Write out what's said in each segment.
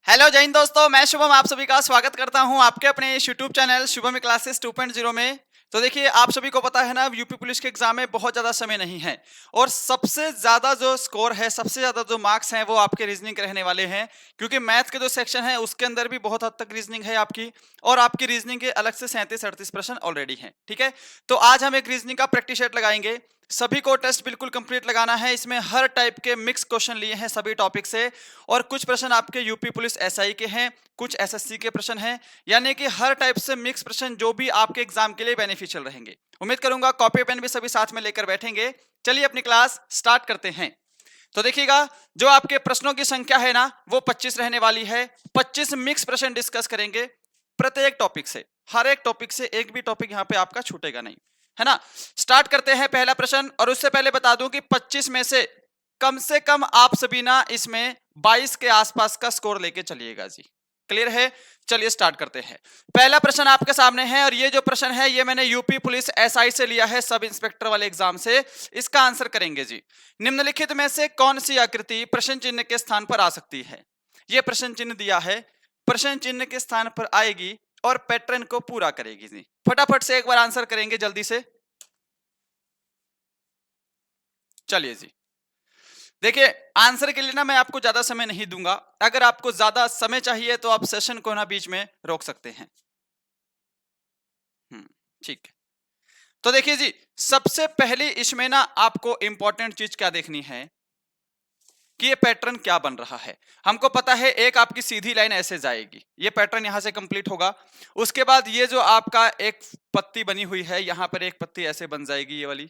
Hello जय हिंद दोस्तों, मैं शुभम आप सभी का स्वागत करता हूं आपके अपने यूट्यूब चैनल शुभम क्लासेस 2.0 में। तो देखिए, आप सभी को पता है ना, यूपी पुलिस के एग्जाम में बहुत ज्यादा समय नहीं है और सबसे ज्यादा जो स्कोर है, सबसे ज्यादा जो मार्क्स हैं वो आपके रीजनिंग के रहने वाले हैं, क्योंकि मैथ के जो सेक्शन है उसके अंदर भी बहुत हद तक रीजनिंग है आपकी, और आपकी रीजनिंग के अलग से 37-38 प्रश्न ऑलरेडी हैं। ठीक है, तो आज हम एक रीजनिंग का प्रैक्टिस सेट लगाएंगे। सभी को टेस्ट बिल्कुल कंप्लीट लगाना है। इसमें हर टाइप के मिक्स क्वेश्चन लिए हैं सभी टॉपिक से, और कुछ प्रश्न आपके यूपी पुलिस एसआई के हैं, कुछ एसएससी के प्रश्न हैं, यानी कि हर टाइप से मिक्स प्रश्न जो भी आपके एग्जाम के लिए बेनिफिशियल रहेंगे। उम्मीद करूंगा कॉपी पेन भी सभी साथ में लेकर बैठेंगे। चलिए अपनी क्लास स्टार्ट करते हैं। तो देखिएगा, जो आपके प्रश्नों की संख्या है ना वो 25 रहने वाली है। 25 मिक्स प्रश्न डिस्कस करेंगे प्रत्येक टॉपिक से। हर एक टॉपिक से एक भी टॉपिक यहाँ पे आपका छूटेगा नहीं, है ना। स्टार्ट करते हैं पहला प्रश्न, और उससे पहले बता दूं कि 25 में से कम आप सभी ना इसमें 22 के आसपास का स्कोर लेके चलिएगा जी। क्लियर है? चलिए स्टार्ट करते हैं। पहला प्रश्न आपके सामने है, और ये जो प्रश्न है ये मैंने यूपी पुलिस एसआई से लिया है, सब इंस्पेक्टर वाले एग्जाम से। इसका आंसर करेंगे जी। निम्नलिखित में से कौन सी आकृति प्रश्न चिन्ह के स्थान पर आ सकती है? ये प्रश्न चिन्ह दिया है, प्रश्न चिन्ह के स्थान पर आएगी और पैटर्न को पूरा करेगी जी। फटाफट से एक बार आंसर करेंगे जल्दी से। चलिए जी, देखिए आंसर के लिए ना मैं आपको ज्यादा समय नहीं दूंगा। अगर आपको ज्यादा समय चाहिए तो आप सेशन को ना बीच में रोक सकते हैं। ठीक है। तो देखिए जी, सबसे पहले इसमें ना आपको इंपॉर्टेंट चीज क्या देखनी है कि ये पैटर्न क्या बन रहा है। हमको पता है एक आपकी सीधी लाइन ऐसे जाएगी, ये पैटर्न यहां से कंप्लीट होगा। उसके बाद ये जो आपका एक पत्ती बनी हुई है, यहां पर एक पत्ती ऐसे बन जाएगी, ये वाली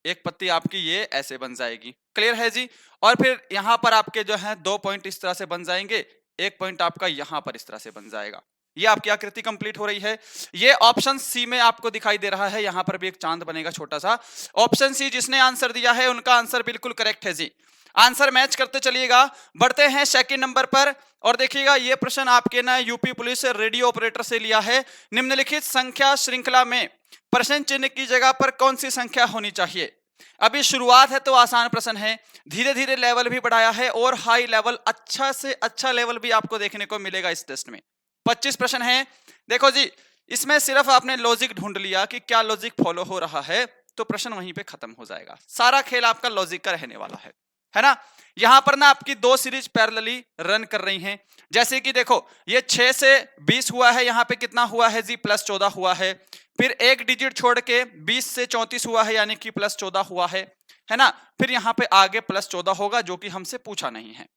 एक पत्ती आपकी ये ऐसे बन जाएगी। क्लियर है जी? और फिर यहां पर आपके जो है 2 पॉइंट इस तरह से बन जाएंगे, एक पॉइंट आपका यहां पर इस तरह से बन जाएगा। ये आपकी आकृति कंप्लीट हो रही है। ये ऑप्शन सी में आपको दिखाई दे रहा है, यहां पर भी एक चांद बनेगा छोटा सा। ऑप्शन सी जिसने आंसर दिया है उनका आंसर बिल्कुल करेक्ट है जी। आंसर मैच करते चलिएगा। बढ़ते हैं सेकंड नंबर पर, और देखिएगा ये प्रश्न आपके ना यूपी पुलिस रेडियो ऑपरेटर से लिया है। निम्नलिखित संख्या श्रृंखला में प्रश्न चिन्ह की जगह पर कौन सी संख्या होनी चाहिए? अभी शुरुआत है तो आसान प्रश्न है, धीरे धीरे लेवल भी बढ़ाया है, और हाई लेवल, अच्छा से अच्छा लेवल भी आपको देखने को मिलेगा इस टेस्ट में। 25 प्रश्न है। देखो जी, इसमें सिर्फ आपने लॉजिक ढूंढ लिया कि क्या लॉजिक फॉलो हो रहा है, तो प्रश्न वहीं पे खत्म हो जाएगा। सारा खेल आपका लॉजिक का रहने वाला है ना। यहां पर ना आपकी दो सीरीज पैरेलली रन कर रही हैं। जैसे कि देखो, ये 6 से 20 हुआ है, यहां पे कितना हुआ है जी, +14 हुआ है। फिर एक डिजिट छोड़ के 20 से 34 हुआ है, यानी कि +14 हुआ है ना। फिर यहां पे आगे +14 होगा, जो कि हमसे पूछा नहीं है।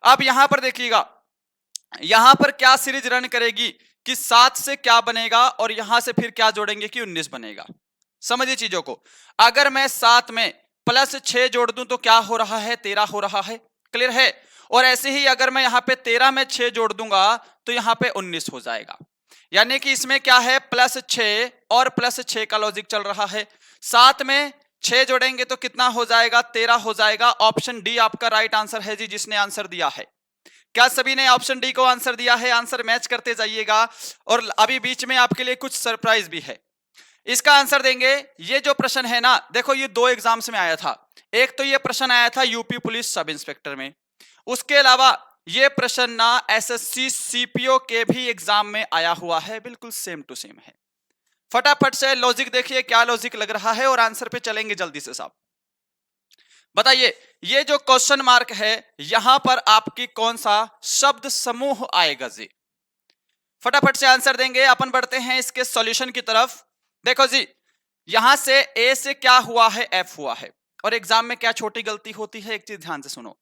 अब यहां पर देखिएगा, यहां पर क्या सीरीज रन करेगी कि 7 से क्या बनेगा, और यहां से फिर क्या जोड़ेंगे कि 19 बनेगा। समझिए चीजों को। अगर मैं 7 में +6 जोड़ दूं तो क्या हो रहा है, 13 हो रहा है। क्लियर है? और ऐसे ही अगर मैं यहां पे 13 में 6 जोड़ दूंगा तो यहां पे 19 हो जाएगा। यानी कि इसमें क्या है, +6 और +6 का लॉजिक चल रहा है। 7 में 6 जोड़ेंगे तो कितना हो जाएगा, 13 हो जाएगा। ऑप्शन डी आपका राइट आंसर है जी, जिसने आंसर दिया है। क्या सभी ने ऑप्शन डी को आंसर दिया है? आंसर मैच करते जाइएगा। और अभी बीच में आपके लिए कुछ सरप्राइज भी है। इसका आंसर देंगे, ये जो प्रश्न है ना, देखो ये 2 एग्जाम्स में आया था। एक तो ये प्रश्न आया था यूपी पुलिस सब इंस्पेक्टर में, उसके अलावा ये प्रश्न ना एसएससी सीपीओ के भी एग्जाम में आया हुआ है, बिल्कुल सेम टू सेम है। फटाफट से लॉजिक देखिए क्या लॉजिक लग रहा है, और आंसर पे चलेंगे जल्दी से साहब। बताइए, ये जो क्वेश्चन मार्क है, यहां पर आपकी कौन सा शब्द समूह आएगा जी? फटाफट से आंसर देंगे। अपन बढ़ते हैं इसके सॉल्यूशन की तरफ। देखो जी, यहां से ए से क्या हुआ है, एफ हुआ है। और एग्जाम में क्या छोटी गलती होती है, एक चीज ध्यान से सुनो।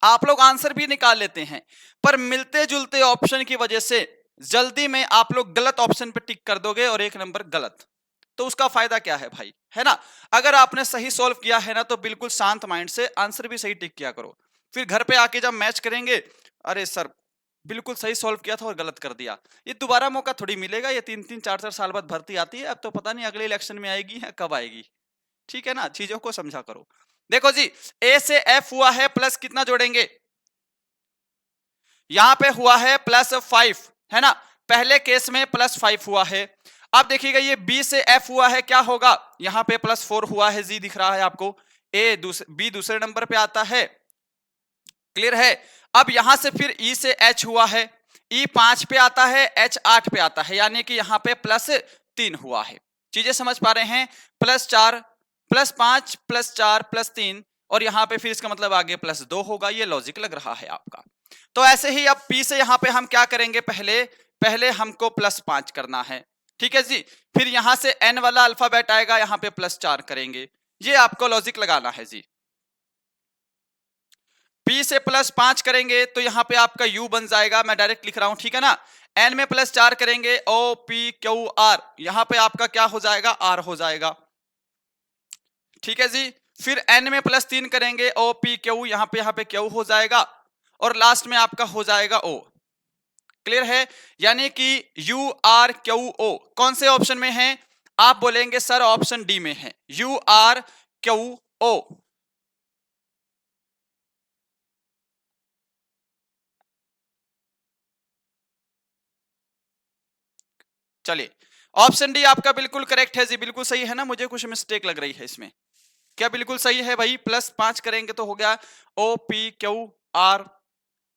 आप लोग आंसर भी निकाल लेते हैं, पर मिलते जुलते ऑप्शन की वजह से जल्दी में आप लोग गलत ऑप्शन पे टिक कर दोगे और एक नंबर गलत। तो उसका फायदा क्या है भाई, है ना। अगर आपने सही सॉल्व किया है ना, तो बिल्कुल शांत माइंड से आंसर भी सही टिक किया करो। फिर घर पे आके जब मैच करेंगे, अरे सर बिल्कुल सही सॉल्व किया था और गलत कर दिया, ये दोबारा मौका थोड़ी मिलेगा। ये 3-3 4-4 साल बाद भर्ती आती है, अब तो पता नहीं अगले इलेक्शन में आएगी या कब आएगी। ठीक है ना, चीजों को समझा करो। देखो जी, ए से एफ हुआ है, प्लस कितना जोड़ेंगे, यहां पे हुआ है +5, है ना। पहले केस में +5 हुआ है। अब देखिएगा, ये बी से एफ हुआ है, क्या होगा, यहां पे +4 हुआ है, जी दिख रहा है आपको। बी दूसरे नंबर पे आता है। क्लियर है? अब यहां से फिर ई से एच हुआ है, ई 5 पे आता है, एच 8 पे आता है, यानी कि यहां पे +3 हुआ है। चीजें समझ पा रहे हैं? +4 +5 +4 +3 और यहां पे फिर इसका मतलब आगे +2 होगा। ये लॉजिक लग रहा है आपका। तो ऐसे ही अब पी से यहां पे हम क्या करेंगे, पहले हमको +5 करना है, ठीक है जी। फिर यहां से एन वाला अल्फाबेट आएगा, यहां पे +4 करेंगे। ये आपको लॉजिक लगाना है जी। पी से +5 करेंगे तो यहां पे आपका यू बन जाएगा, मैं डायरेक्ट लिख रहा हूं, ठीक है ना। एन में +4 करेंगे, ओ पी क्यू आर, यहां पे आपका क्या हो जाएगा, आर हो जाएगा, ठीक है जी। फिर एन में +3 करेंगे, ओ पी क्यू, यहां पे क्यू हो जाएगा और लास्ट में आपका हो जाएगा ओ। क्लियर है? यानी कि यू आर क्यू ओ कौन से ऑप्शन में है? आप बोलेंगे सर ऑप्शन डी में है, यू आर क्यू ओ। चलिए, ऑप्शन डी आपका बिल्कुल करेक्ट है जी, बिल्कुल सही है ना। मुझे कुछ मिस्टेक लग रही है इसमें, क्या बिल्कुल सही है भाई? +5 करेंगे तो हो गया O P Q R,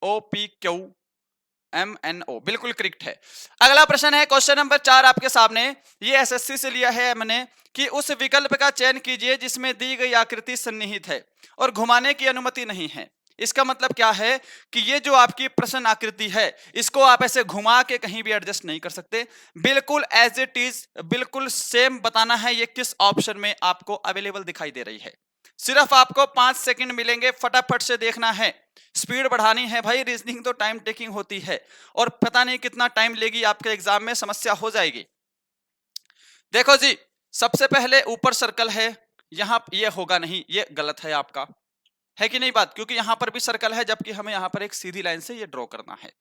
O P Q M N O, बिल्कुल करेक्ट है। अगला प्रश्न है क्वेश्चन नंबर 4 आपके सामने। ये एसएससी से लिया है हमने कि उस विकल्प का चयन कीजिए जिसमें दी गई आकृति सन्निहित है और घुमाने की अनुमति नहीं है। इसका मतलब क्या है कि ये जो आपकी प्रश्न आकृति है, इसको आप ऐसे घुमा के कहीं भी एडजस्ट नहीं कर सकते, बिल्कुल एज इट इज, बिल्कुल सेम बताना है ये किस ऑप्शन में आपको अवेलेबल दिखाई दे रही है। सिर्फ आपको 5 सेकंड मिलेंगे, फटाफट से देखना है, स्पीड बढ़ानी है भाई। रीजनिंग तो टाइम टेकिंग होती है और पता नहीं कितना टाइम लेगी, आपके एग्जाम में समस्या हो जाएगी। देखो जी, सबसे पहले ऊपर सर्कल है, यहां ये होगा नहीं, ये गलत है आपका, है कि नहीं बात? क्योंकि यहां पर भी सर्कल है, जबकि हमें यहां पर एक सीधी लाइन से ये ड्रॉ करना है।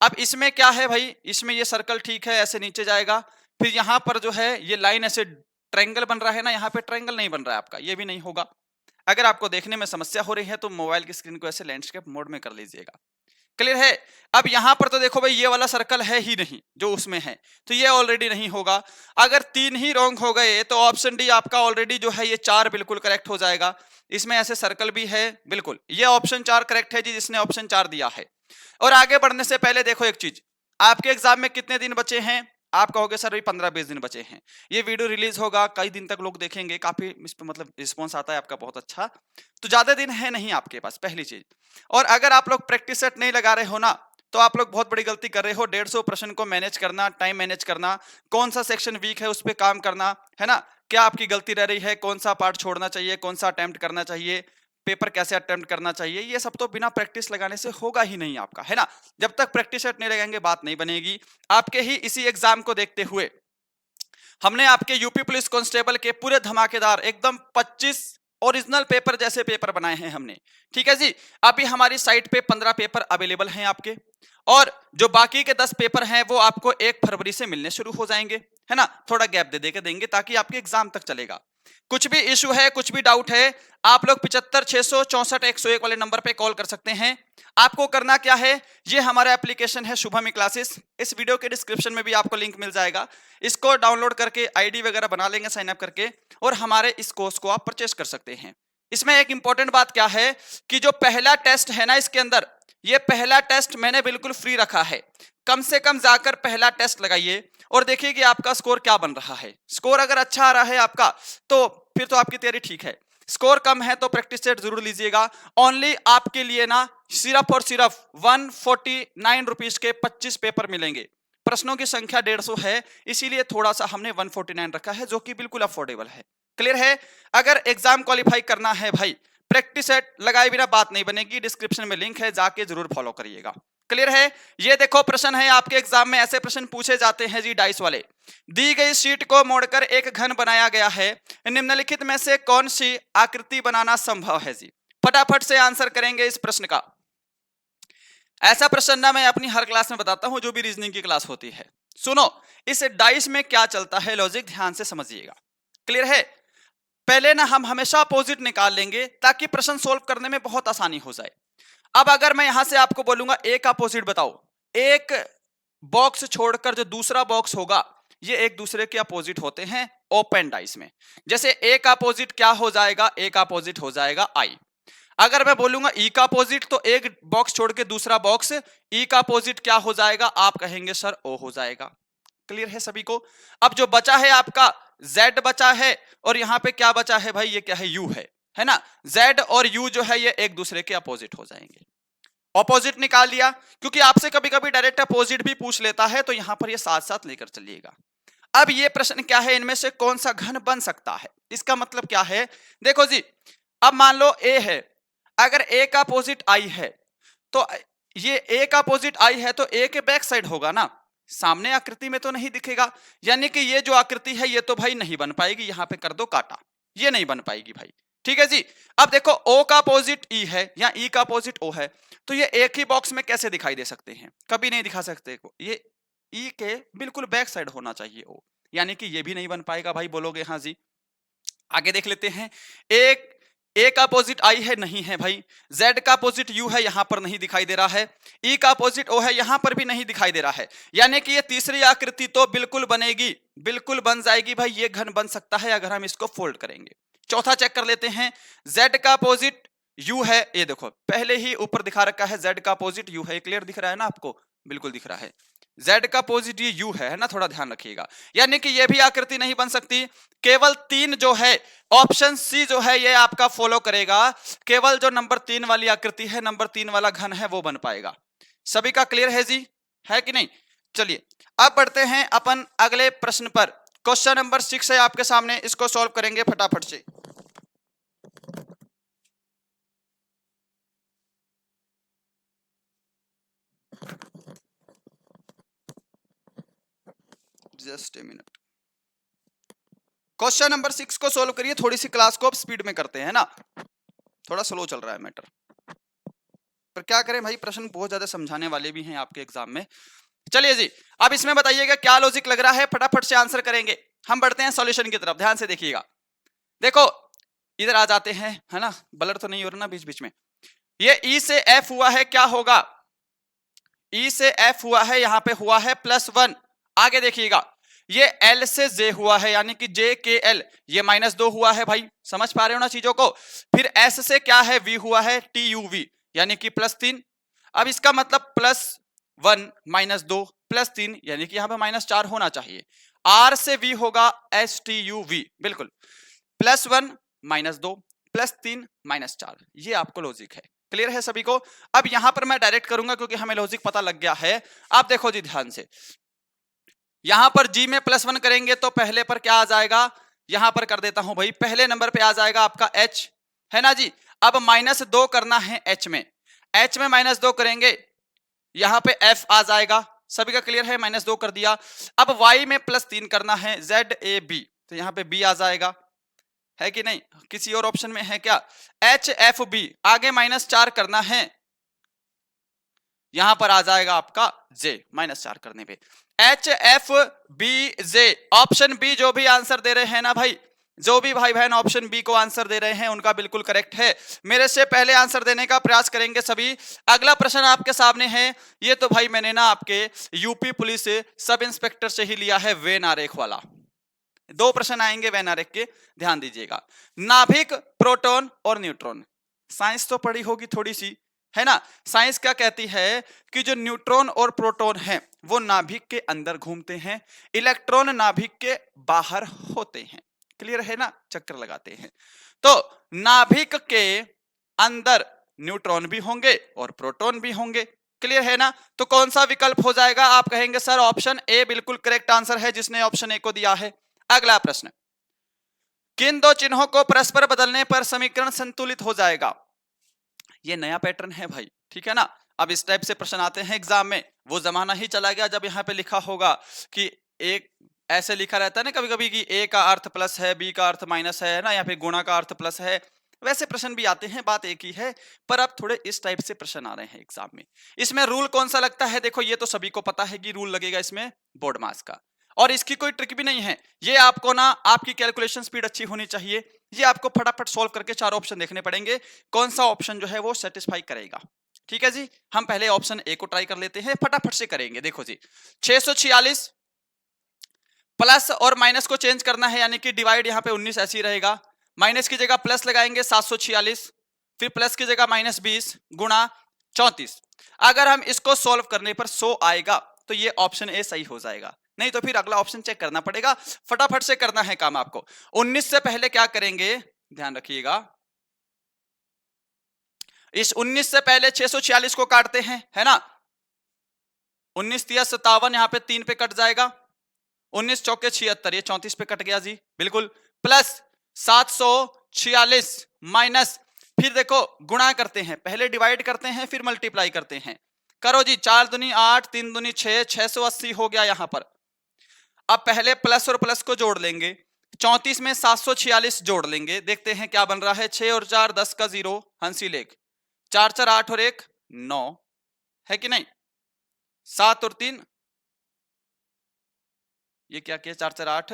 अब इसमें क्या है भाई, इसमें ये सर्कल ठीक है, ऐसे नीचे जाएगा, फिर यहां पर जो है ये लाइन ऐसे ट्रायंगल बन रहा है ना, यहाँ पे ट्रायंगल नहीं बन रहा है आपका, ये भी नहीं होगा। अगर आपको देखने में समस्या हो रही है तो मोबाइल की स्क्रीन को ऐसे लैंडस्केप मोड में कर लीजिएगा। क्लियर है? अब यहां पर तो देखो भाई, ये वाला सर्कल है ही नहीं जो उसमें है, तो ये ऑलरेडी नहीं होगा। अगर 3 ही रॉन्ग हो गए तो ऑप्शन डी आपका ऑलरेडी जो है ये 4 बिल्कुल करेक्ट हो जाएगा। इसमें ऐसे सर्कल भी है, बिल्कुल ये ऑप्शन 4 करेक्ट है जी, जिसने ऑप्शन 4 दिया है। और आगे बढ़ने से पहले देखो एक चीज, आपके एग्जाम में कितने दिन बचे हैं? आप कहोगे सर 15-20 दिन बचे हैं। ये वीडियो रिलीज होगा, कई दिन तक लोग देखेंगे, काफी इस पे मतलब रिस्पॉन्स आता है आपका बहुत अच्छा, तो ज्यादा दिन है नहीं आपके पास, पहली चीज। और अगर आप लोग प्रैक्टिस सेट नहीं लगा रहे हो ना, तो आप लोग बहुत बड़ी गलती कर रहे हो। 150 प्रश्न को मैनेज करना, टाइम मैनेज करना, कौन सा सेक्शन वीक है उस पर काम करना है ना, क्या आपकी गलती रह रही है, कौन सा पार्ट छोड़ना चाहिए, कौन सा अटेम्प्ट करना चाहिए, पेपर कैसे अटेम्प्ट करना चाहिए, ये सब तो बिना प्रैक्टिस लगाने से होगा ही नहीं आपका, है ना। जब तक प्रैक्टिस सेट नहीं लगाएंगे बात नहीं बनेगी। आपके ही इसी एग्जाम को देखते हुए हमने आपके यूपी पुलिस कांस्टेबल के पूरे धमाकेदार एकदम 25 ओरिजिनल पेपर जैसे पेपर बनाए हैं हमने, ठीक है जी। अभी हमारी साइट पे 15 पेपर अवेलेबल हैं आपके, और जो बाकी के 10 पेपर हैं वो आपको 1 फरवरी से मिलने शुरू हो जाएंगे, है ना। थोड़ा गैप दे के देंगे ताकि आपके एग्जाम तक चलेगा। कुछ भी इशू है, कुछ भी डाउट है, आप लोग 75 664 101 वाले नंबर पे कॉल कर सकते हैं। आपको करना क्या है, ये हमारा एप्लीकेशन है शुभम क्लासेस, इस वीडियो के डिस्क्रिप्शन में भी आपको लिंक मिल जाएगा। इसको डाउनलोड करके आईडी वगैरह बना लेंगे साइन अप करके, और हमारे इस कोर्स को आप परचेस कर सकते हैं। इसमें एक इंपॉर्टेंट बात क्या है कि जो पहला टेस्ट है ना इसके अंदर, ये पहला टेस्ट मैंने बिल्कुल फ्री रखा है। कम से कम जाकर पहला टेस्ट लगाइए और देखिए कि आपका स्कोर क्या बन रहा है। स्कोर अगर अच्छा आ रहा है आपका तो फिर तो आपकी तैयारी ठीक है, स्कोर कम है तो प्रैक्टिस सेट जरूर लीजिएगा। ओनली आपके लिए ना सिर्फ और सिर्फ 149 रुपीज के 25 पेपर मिलेंगे। प्रश्नों की संख्या 150 है, इसीलिए थोड़ा सा हमने 149 रखा है, जो कि बिल्कुल अफोर्डेबल है। क्लियर है? अगर एग्जाम क्वालिफाई करना है भाई, प्रैक्टिस सेट लगाए बिना बात नहीं बनेगी। डिस्क्रिप्शन में लिंक है, जाके जरूर फॉलो करिएगा। क्लियर है? ये देखो प्रश्न है आपके एग्जाम में, ऐसे प्रश्न पूछे जाते हैं जी डाइस वाले। दी गई शीट को मोड़कर एक घन बनाया गया है, निम्नलिखित में से कौन सी आकृति बनाना संभव है जी? फटाफट से आंसर करेंगे इस प्रश्न का। ऐसा प्रश्न ना मैं अपनी हर क्लास में बताता हूं, जो भी रीजनिंग की क्लास होती है। सुनो, इस डाइस में क्या चलता है, लॉजिक ध्यान से समझिएगा। क्लियर है? पहले ना हम हमेशा अपोजिट निकाल लेंगे ताकि प्रश्न सोल्व करने में बहुत आसानी हो जाए। अब अगर मैं यहां से आपको बोलूंगा एक अपोजिट बताओ, एक बॉक्स छोड़कर जो दूसरा बॉक्स होगा, ये एक दूसरे के अपोजिट होते हैं ओपन डाइस में। जैसे एक अपोजिट क्या हो जाएगा, एक अपोजिट हो जाएगा आई। अगर मैं बोलूंगा ई का अपोजिट तो एक बॉक्स छोड़ के दूसरा बॉक्स ई का अपोजिट क्या हो जाएगा, आप कहेंगे सर ओ हो जाएगा। क्लियर है सभी को। अब जो बचा है आपका z बचा है और यहां पे क्या बचा है भाई, ये क्या है, u है ना। z और u जो है ये एक दूसरे के अपोजिट हो जाएंगे। अपोजिट निकाल लिया, क्योंकि आपसे कभी कभी डायरेक्ट अपोजिट भी पूछ लेता है, तो यहां पर ये साथ साथ लेकर चलिएगा। अब ये प्रश्न क्या है, इनमें से कौन सा घन बन सकता है, इसका मतलब क्या है, देखो जी। अब मान लो a है, अगर a का अपोजिट i है तो ये a का अपोजिट i है तो a के बैक साइड होगा ना, सामने आकृति में तो नहीं दिखेगा। यानी कि ये जो आकृति है ये तो भाई नहीं बन पाएगी, यहां पे कर दो काटा, ये नहीं बन पाएगी भाई। ठीक है जी। अब देखो o का अपोजिट e है या e का अपोजिट o है, तो ये एक ही बॉक्स में कैसे दिखाई दे सकते हैं, कभी नहीं दिखा सकते। ये e के बिल्कुल बैक साइड होना चाहिए o, यानी कि ये भी नहीं बन पाएगा भाई, बोलोगे हाँ जी। आगे देख लेते हैं, एक a का अपोजिट i है, नहीं है भाई। z का अपोजिट u है, यहां पर नहीं दिखाई दे रहा है। e का अपोजिट o है, यहां पर भी नहीं दिखाई दे रहा है। यानी कि ये तीसरी आकृति तो बिल्कुल बनेगी, बिल्कुल बन जाएगी भाई, ये घन बन सकता है अगर हम इसको फोल्ड करेंगे। चौथा चेक कर लेते हैं, z का अपोजिट u है, ये देखो पहले ही ऊपर दिखा रखा है z का अपोजिट u है, क्लियर दिख रहा है ना आपको, बिल्कुल दिख रहा है। z का अपोजिट ये u है ना, थोड़ा ध्यान रखिएगा। यानी कि ये भी आकृति नहीं बन सकती, केवल 3 जो है, ऑप्शन सी जो है ये आपका फॉलो करेगा। केवल जो नंबर 3 वाली आकृति है, नंबर 3 वाला घन है, वो बन पाएगा। सभी का क्लियर है जी, है कि नहीं। चलिए अब बढ़ते हैं अपन अगले प्रश्न पर। क्वेश्चन नंबर 6 है आपके सामने, इसको सॉल्व करेंगे फटाफट से। Just a minute, question number 6 को सोल्व करिए। थोड़ी सी क्लास को अब स्पीड में करते हैं ना, थोड़ा स्लो चल रहा है मैटर, पर क्या करें भाई, प्रश्न बहुत ज्यादा समझाने वाले भी हैं आपके एग्जाम में। चलिए जी, अब इसमें बताइएगा क्या लॉजिक लग रहा है, फटाफट से आंसर करेंगे। हम बढ़ते हैं सॉल्यूशन की तरफ, ध्यान से देखिएगा। देखो इधर आ जाते हैं, है ना, ब्लर तो नहीं हो रहा ना बीच बीच में। ये ई से एफ हुआ है, क्या होगा, ई से एफ हुआ है, यहां पे हुआ है +1। आगे देखिएगा, ये एल से जे हुआ है, यानी कि जे के एल, ये -2 हुआ है भाई, समझ पा रहे हो ना चीजों को। फिर एस से क्या है, वी हुआ है, टी यू वी, यानी कि +3। अब इसका मतलब +1 -2 +3, यानी कि यहां पे -4 होना चाहिए। आर से वी होगा एस टी यू वी, बिल्कुल +1 -2 +3 -4, ये आपको लॉजिक है। क्लियर है सभी को। अब यहां पर मैं डायरेक्ट करूंगा क्योंकि हमें लॉजिक पता लग गया है। आप देखो जी ध्यान से, यहां पर जी में +1 करेंगे तो पहले पर क्या आ जाएगा, यहां पर कर देता हूं भाई, पहले नंबर पे आ जाएगा आपका h, है ना जी। अब -2 करना है h में -2 करेंगे, यहां पे f आ जाएगा। सभी का क्लियर है, -2 कर दिया। अब y में +3 करना है, ZAB, तो यहां पे b आ जाएगा, है कि नहीं। किसी और ऑप्शन में है क्या, HFB, आगे -4 करना है, यहां पर आ जाएगा आपका J, -4 करने पे HFBJ। ऑप्शन बी जो भी आंसर दे रहे हैं ना भाई, जो भी भाई बहन ऑप्शन बी को आंसर दे रहे हैं उनका बिल्कुल करेक्ट है। मेरे से पहले आंसर देने का प्रयास करेंगे सभी। अगला प्रश्न आपके सामने है, ये तो भाई मैंने ना आपके यूपी पुलिस सब इंस्पेक्टर से ही लिया है, वेन आरेख वाला। 2 प्रश्न आएंगे वेन आरेख के, ध्यान दीजिएगा। नाभिक, प्रोटॉन और न्यूट्रॉन, साइंस तो पढ़ी होगी थोड़ी सी, है ना। साइंस क्या कहती है कि जो न्यूट्रॉन और प्रोटॉन हैं वो नाभिक के अंदर घूमते हैं, इलेक्ट्रॉन नाभिक के बाहर होते हैं। क्लियर है ना, चक्कर लगाते हैं। तो नाभिक के अंदर न्यूट्रॉन भी होंगे और प्रोटॉन भी होंगे, क्लियर है ना। तो कौन सा विकल्प हो जाएगा, आप कहेंगे सर ऑप्शन ए बिल्कुल करेक्ट आंसर है, जिसने ऑप्शन ए को दिया है। अगला प्रश्न, किन 2 चिन्हों को परस्पर बदलने पर समीकरण संतुलित हो जाएगा। ये नया पैटर्न है भाई, ठीक है ना। अब इस टाइप से प्रश्न आते हैं एग्जाम में, वो जमाना ही चला गया जब यहाँ पे लिखा होगा कि एक ऐसे लिखा रहता है ना कभी कभी कि ए का अर्थ प्लस है, बी का अर्थ माइनस है ना, या फिर गुणा का अर्थ प्लस है। वैसे प्रश्न भी आते हैं, बात एक ही है, पर अब थोड़े इस टाइप से प्रश्न आ रहे हैं एग्जाम में। इसमें रूल कौन सा लगता है, देखो ये तो सभी को पता है कि रूल लगेगा इसमें बोर्ड मास का, और इसकी कोई ट्रिक भी नहीं है। ये आपको ना, आपकी कैलकुलेशन स्पीड अच्छी होनी चाहिए, ये आपको फटाफट सॉल्व करके 4 ऑप्शन देखने पड़ेंगे, कौन सा ऑप्शन जो है वो सेटिस्फाई करेगा। ठीक है जी, हम पहले ऑप्शन ए को ट्राई कर लेते हैं, फटाफट से करेंगे। देखो जी, 646 प्लस और माइनस को चेंज करना है, यानी कि डिवाइड यहाँ पे 19 ऐसे ही रहेगा, माइनस की जगह प्लस लगाएंगे 746, फिर प्लस की जगह -20 गुणा 34। अगर हम इसको सॉल्व करने पर 100 आएगा तो ये ऑप्शन ए सही हो जाएगा, नहीं तो फिर अगला ऑप्शन चेक करना पड़ेगा। फटाफट से करना है काम आपको। 19 से पहले क्या करेंगे, ध्यान रखिएगा, इस 19 से पहले 646 को काटते हैं, है ना। 19 तिया 57, यहां पे 3 पे कट जाएगा। 19 चौके 76, ये 34 पे कट गया जी, बिल्कुल। प्लस 746 माइनस, फिर देखो गुणा करते हैं, पहले डिवाइड करते हैं फिर मल्टीप्लाई करते हैं। करो जी, 4 दूनी 8, 3 दूनी 6, 680 हो गया यहां पर। अब पहले प्लस और प्लस को जोड़ लेंगे, 34 में 746 जोड़ लेंगे, देखते हैं क्या बन रहा है। 6 और 4 10 का 0, हंसी लेख, 4 4 8 और 1 9, है कि नहीं। 7 और 3, ये क्या किया, 4 4 8,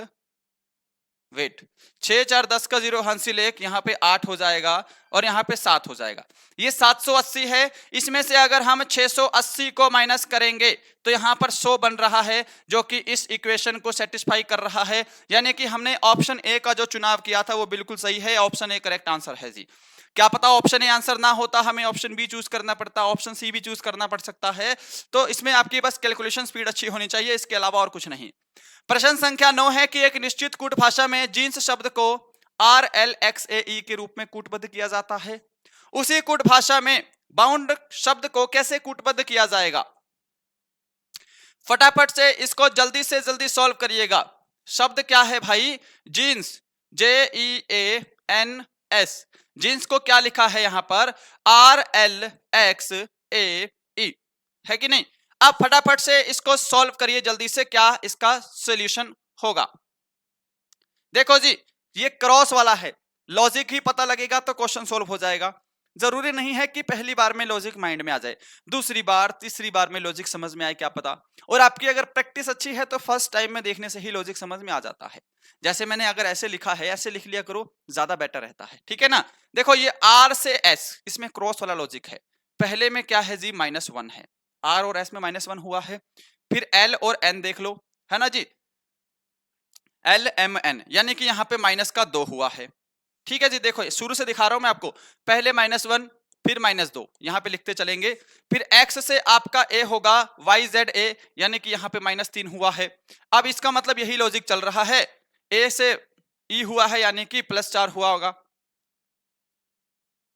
वेट, 6 4 10 का 0, हंसी लेख, यहां पे 8 हो जाएगा और यहां पे 7 हो जाएगा। ये 780 है, इसमें से अगर हम 680 को माइनस करेंगे तो यहां पर 100 बन रहा है, जो कि इस इक्वेशन को सेटिस्फाई कर रहा है। यानी कि हमने ऑप्शन ए का जो चुनाव किया था वो बिल्कुल सही है, ऑप्शन ए करेक्ट आंसर है जी। क्या पता ऑप्शन ए आंसर ना होता, हमें ऑप्शन बी चूज करना पड़ता, ऑप्शन सी भी चूज करना पड़ सकता है। तो इसमें आपकी बस कैलकुलेशन स्पीड अच्छी होनी चाहिए, इसके अलावा और कुछ नहीं। प्रश्न संख्या 9 है कि एक निश्चित कूट भाषा में जींस शब्द को RLXAE के रूप में कूटबद्ध किया जाता है। उसी कूट भाषा में बाउंड शब्द को कैसे कूटबद्ध किया जाएगा। फटाफट से इसको जल्दी से जल्दी सॉल्व करिएगा। शब्द क्या है भाई, जींस, JEANS। जींस को क्या लिखा है यहां पर, RLXAE, है कि नहीं। अब फटाफट से इसको सॉल्व करिए जल्दी से, क्या इसका सॉल्यूशन होगा। देखो जी, ये क्रॉस वाला है, लॉजिक ही पता लगेगा तो क्वेश्चन सॉल्व हो जाएगा। जरूरी नहीं है कि पहली बार में लॉजिक माइंड में आ जाए, दूसरी बार तीसरी बार में लॉजिक समझ में आए, क्या पता। और आपकी अगर प्रैक्टिस अच्छी है तो फर्स्ट टाइम में देखने से ही लॉजिक समझ में आ जाता है। जैसे मैंने अगर ऐसे लिखा है, ऐसे लिख लिया करो, ज्यादा बेटर रहता है, ठीक है ना। देखो ये R से S, इसमें क्रॉस वाला लॉजिक है। पहले में क्या है जी, -1 है, R और S में -1 हुआ है। फिर L और N देख लो, है ना जी, LMN, यानी कि यहाँ पे माइनस का 2 हुआ है। ठीक है जी, देखो शुरू से दिखा रहा हूं मैं आपको, पहले -1 फिर -2, यहां पे लिखते चलेंगे। फिर x से आपका a होगा YZA, यानी कि यहां पे -3 हुआ है। अब इसका मतलब यही लॉजिक चल रहा है, a से e हुआ है यानी कि +4 हुआ होगा,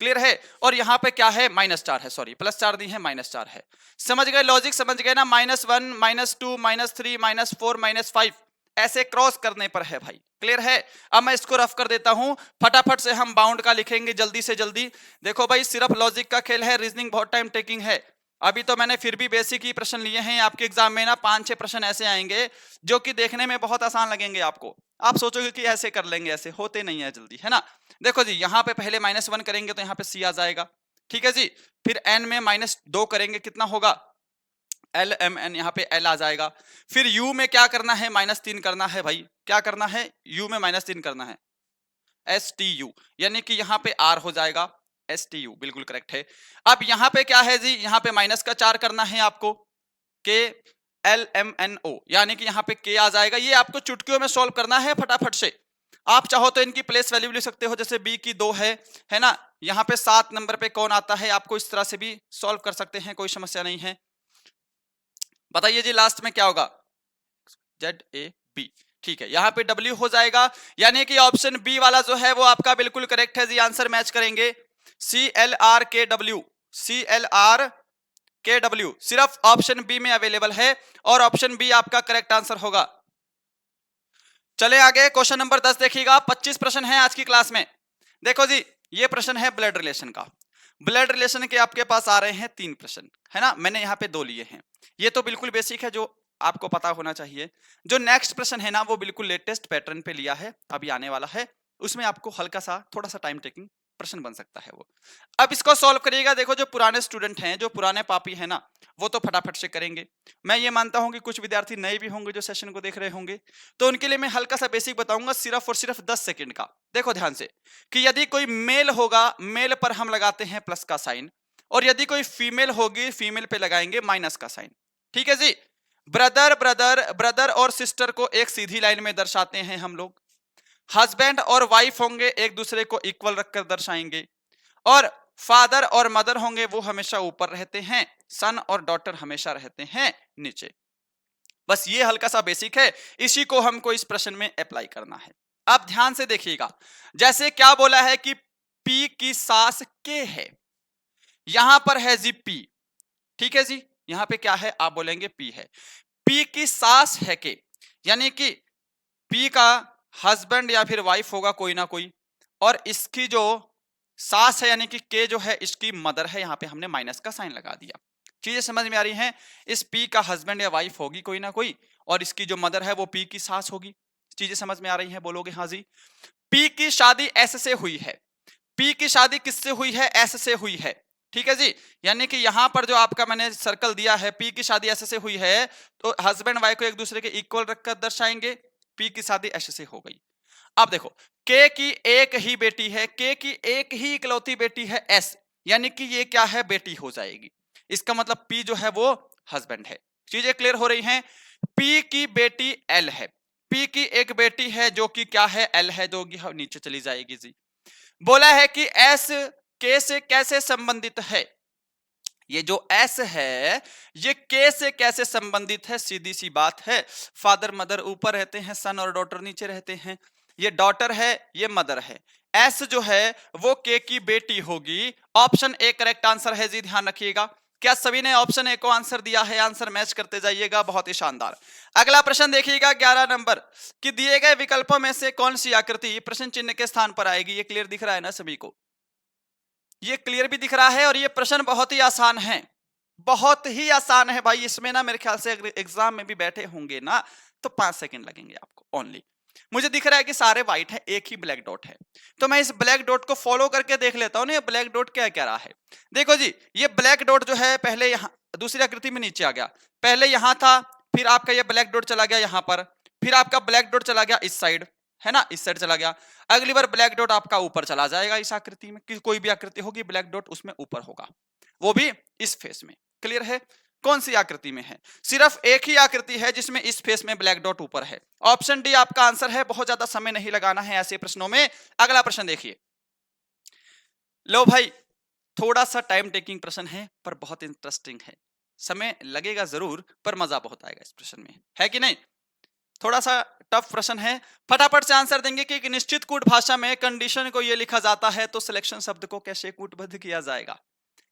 क्लियर है। और यहां पे क्या है, -4 है, सॉरी +4 नहीं है, -4 है। समझ गए लॉजिक, समझ गए ना। -1 -2 -3 -4 -5 ऐसे क्रॉस करने पर है भाई, क्लियर है। अब मैं इसको रफ कर देता हूं, फटाफट से हम बाउंड का लिखेंगे जल्दी से जल्दी। देखो भाई, सिर्फ लॉजिक का खेल है, रीजनिंग बहुत टाइम टेकिंग है। अभी तो मैंने फिर भी बेसिक ही प्रश्न लिए हैं, आपके एग्जाम में ना 5-6 प्रश्न ऐसे आएंगे जो कि देखने में बहुत आसान लगेंगे आपको। आप सोचोगे कि ऐसे कर लेंगे, ऐसे होते नहीं है जल्दी, है ना। देखो जी, यहाँ पे पहले -1 करेंगे तो यहाँ पे C आ जाएगा, ठीक है जी। फिर n में -2 करेंगे, कितना होगा, LMN, यहाँ पे L आ जाएगा। फिर U में क्या करना है, -3 करना है भाई, क्या करना है, U में -3 करना है, STU, यानी कि यहाँ पे R हो जाएगा, STU, बिल्कुल करेक्ट है। अब यहाँ पे क्या है जी, यहाँ पे -4 करना है आपको, K LMNO, यानी कि यहाँ पे K आ जाएगा। ये आपको चुटकियों में सॉल्व करना है फटाफट से। आप चाहो तो इनकी प्लेस वैल्यू लिख सकते हो, जैसे B की 2 है ना। यहाँ पे 7 नंबर पे कौन आता है, आपको इस तरह से भी सॉल्व कर सकते हैं, कोई समस्या नहीं है। बताइए जी, लास्ट में क्या होगा, ZAB, ठीक है। यहाँ पे W हो जाएगा, यानी कि ऑप्शन बी वाला जो है वो आपका बिल्कुल करेक्ट है जी। आंसर मैच करेंगे, CLRKW, CLRKW सिर्फ ऑप्शन बी में अवेलेबल है और ऑप्शन बी आपका करेक्ट आंसर होगा। चले आगे, क्वेश्चन नंबर 10 देखिएगा। 25 प्रश्न है आज की क्लास में। देखो जी, ये प्रश्न है ब्लड रिलेशन का। ब्लड रिलेशन के आपके पास आ रहे हैं 3 प्रश्न, है ना। मैंने यहाँ पे 2 लिए हैं। ये तो बिल्कुल बेसिक है, जो आपको पता होना चाहिए। जो नेक्स्ट प्रश्न है ना, वो बिल्कुल लेटेस्ट पैटर्न पे लिया है, अभी आने वाला है। उसमें आपको हल्का सा थोड़ा सा टाइम टेकिंग प्रश्न बन सकता है वो। अब इसको सॉल्व करिएगा। देखो, जो पुराने स्टूडेंट हैं, जो पुराने पापी है ना, वो तो फटाफट से करेंगे। मैं ये मानता हूं कि कुछ विद्यार्थी नए भी होंगे जो सेशन को देख रहे होंगे, तो उनके लिए मैं हल्का सा बेसिक बताऊंगा, सिर्फ और सिर्फ 10 सेकंड का। देखो ध्यान से, कि यदि कोई मेल होगा, मेल पर हम लगाते हैं प्लस का साइन, और यदि कोई फीमेल होगी, फीमेल पे लगाएंगे माइनस का साइन, ठीक है जी। ब्रदर ब्रदर ब्रदर और सिस्टर को एक सीधी लाइन में दर्शाते हैं हम लोग। हस्बैंड और वाइफ होंगे, एक दूसरे को इक्वल रखकर दर्शाएंगे। और फादर और मदर होंगे वो हमेशा ऊपर रहते हैं, सन और डॉटर हमेशा रहते हैं नीचे। बस ये हल्का सा बेसिक है, इसी को हमको इस प्रश्न में अप्लाई करना है। अब ध्यान से देखिएगा, जैसे क्या बोला है कि पी की सास के है, यहां पर है जी पी, ठीक है जी, यहां पे क्या है आप बोलेंगे पी है। पी की सास है के, यानी कि पी का हस्बैंड या फिर वाइफ होगा कोई ना कोई, और इसकी जो सास है यानी कि के जो है इसकी मदर है, यहां पे हमने माइनस का साइन लगा दिया। चीजें समझ में आ रही हैं? इस पी का हस्बैंड या वाइफ होगी कोई ना कोई, और इसकी जो मदर है वो पी की सास होगी। चीजें समझ में आ रही हैं? बोलोगे हाँ जी। पी की शादी एस से हुई है, पी की शादी किससे हुई है? एस से हुई है, ठीक है जी। यानी कि यहां पर जो आपका मैंने सर्कल दिया है, पी की शादी एस से हुई है, तो हस्बैंड वाइफ को एक दूसरे के इक्वल रखकर दर्शाएंगे, पी की शादी एस से हो गई। अब देखो, के की एक ही बेटी है, के की एक ही इकलौती बेटी है एस, यानी कि ये क्या है? बेटी हो जाएगी। इसका मतलब पी जो है वो हस्बैंड है। चीजें क्लियर हो रही हैं? पी की बेटी एल है, पी की एक बेटी है जो कि क्या है? एल है, जो कि नीचे चली जाएगी जी। बोला है कि एस के से कैसे संबंधित है? ये जो एस है ये के से कैसे संबंधित है? सीधी सी बात है, फादर मदर ऊपर रहते हैं, सन और डॉटर नीचे रहते हैं। ये डॉटर है, ये मदर है। एस जो है वो के की बेटी होगी। ऑप्शन ए करेक्ट आंसर है जी, ध्यान रखिएगा। क्या सभी ने ऑप्शन ए को आंसर दिया है? आंसर मैच करते जाइएगा, बहुत ही शानदार। अगला प्रश्न देखिएगा 11 नंबर, कि दिए गए विकल्पों में से कौन सी आकृति प्रश्न चिन्ह के स्थान पर आएगी? ये क्लियर दिख रहा है ना सभी को? ये क्लियर भी दिख रहा है, और ये प्रश्न बहुत ही आसान है, बहुत ही आसान है भाई। इसमें ना मेरे ख्याल से अगर एग्जाम में भी बैठे होंगे ना तो 5 सेकंड लगेंगे आपको ओनली। मुझे दिख रहा है कि सारे व्हाइट है, एक ही ब्लैक डॉट है, तो मैं इस ब्लैक डॉट को फॉलो करके देख लेता हूं ना, ये ब्लैक डॉट क्या कह रहा है। देखो जी, ये ब्लैक डॉट जो है पहले यहां दूसरी आकृति में नीचे आ गया, पहले यहां था, फिर आपका ये ब्लैक डॉट चला गया यहां पर, फिर आपका ब्लैक डॉट चला गया इस साइड, है ना, इस साइड चला गया। अगली बार ब्लैक डॉट आपका ऊपर चला जाएगा इस आकृति में, कि कोई भी आकृति होगी ब्लैक डॉट उसमें ऊपर होगा, वो भी इस फेस में। क्लियर है? कौन सी आकृति में है? सिर्फ एक ही आकृति है जिसमें इस फेस में ब्लैक डॉट ऊपर है। ऑप्शन डी आपका आंसर है। बहुत ज्यादा समय नहीं लगाना है ऐसे प्रश्नों में। अगला प्रश्न देखिए, लो भाई, थोड़ा सा टाइम टेकिंग प्रश्न है पर बहुत इंटरेस्टिंग है। समय लगेगा जरूर पर मजा बहुत आएगा इस प्रश्न में, है कि नहीं? थोड़ा सा टफ प्रश्न है, फटाफट से आंसर देंगे कि एक निश्चित कूट भाषा में कंडीशन को यह लिखा जाता है तो सिलेक्शन शब्द को कैसे कूटबद्ध किया जाएगा?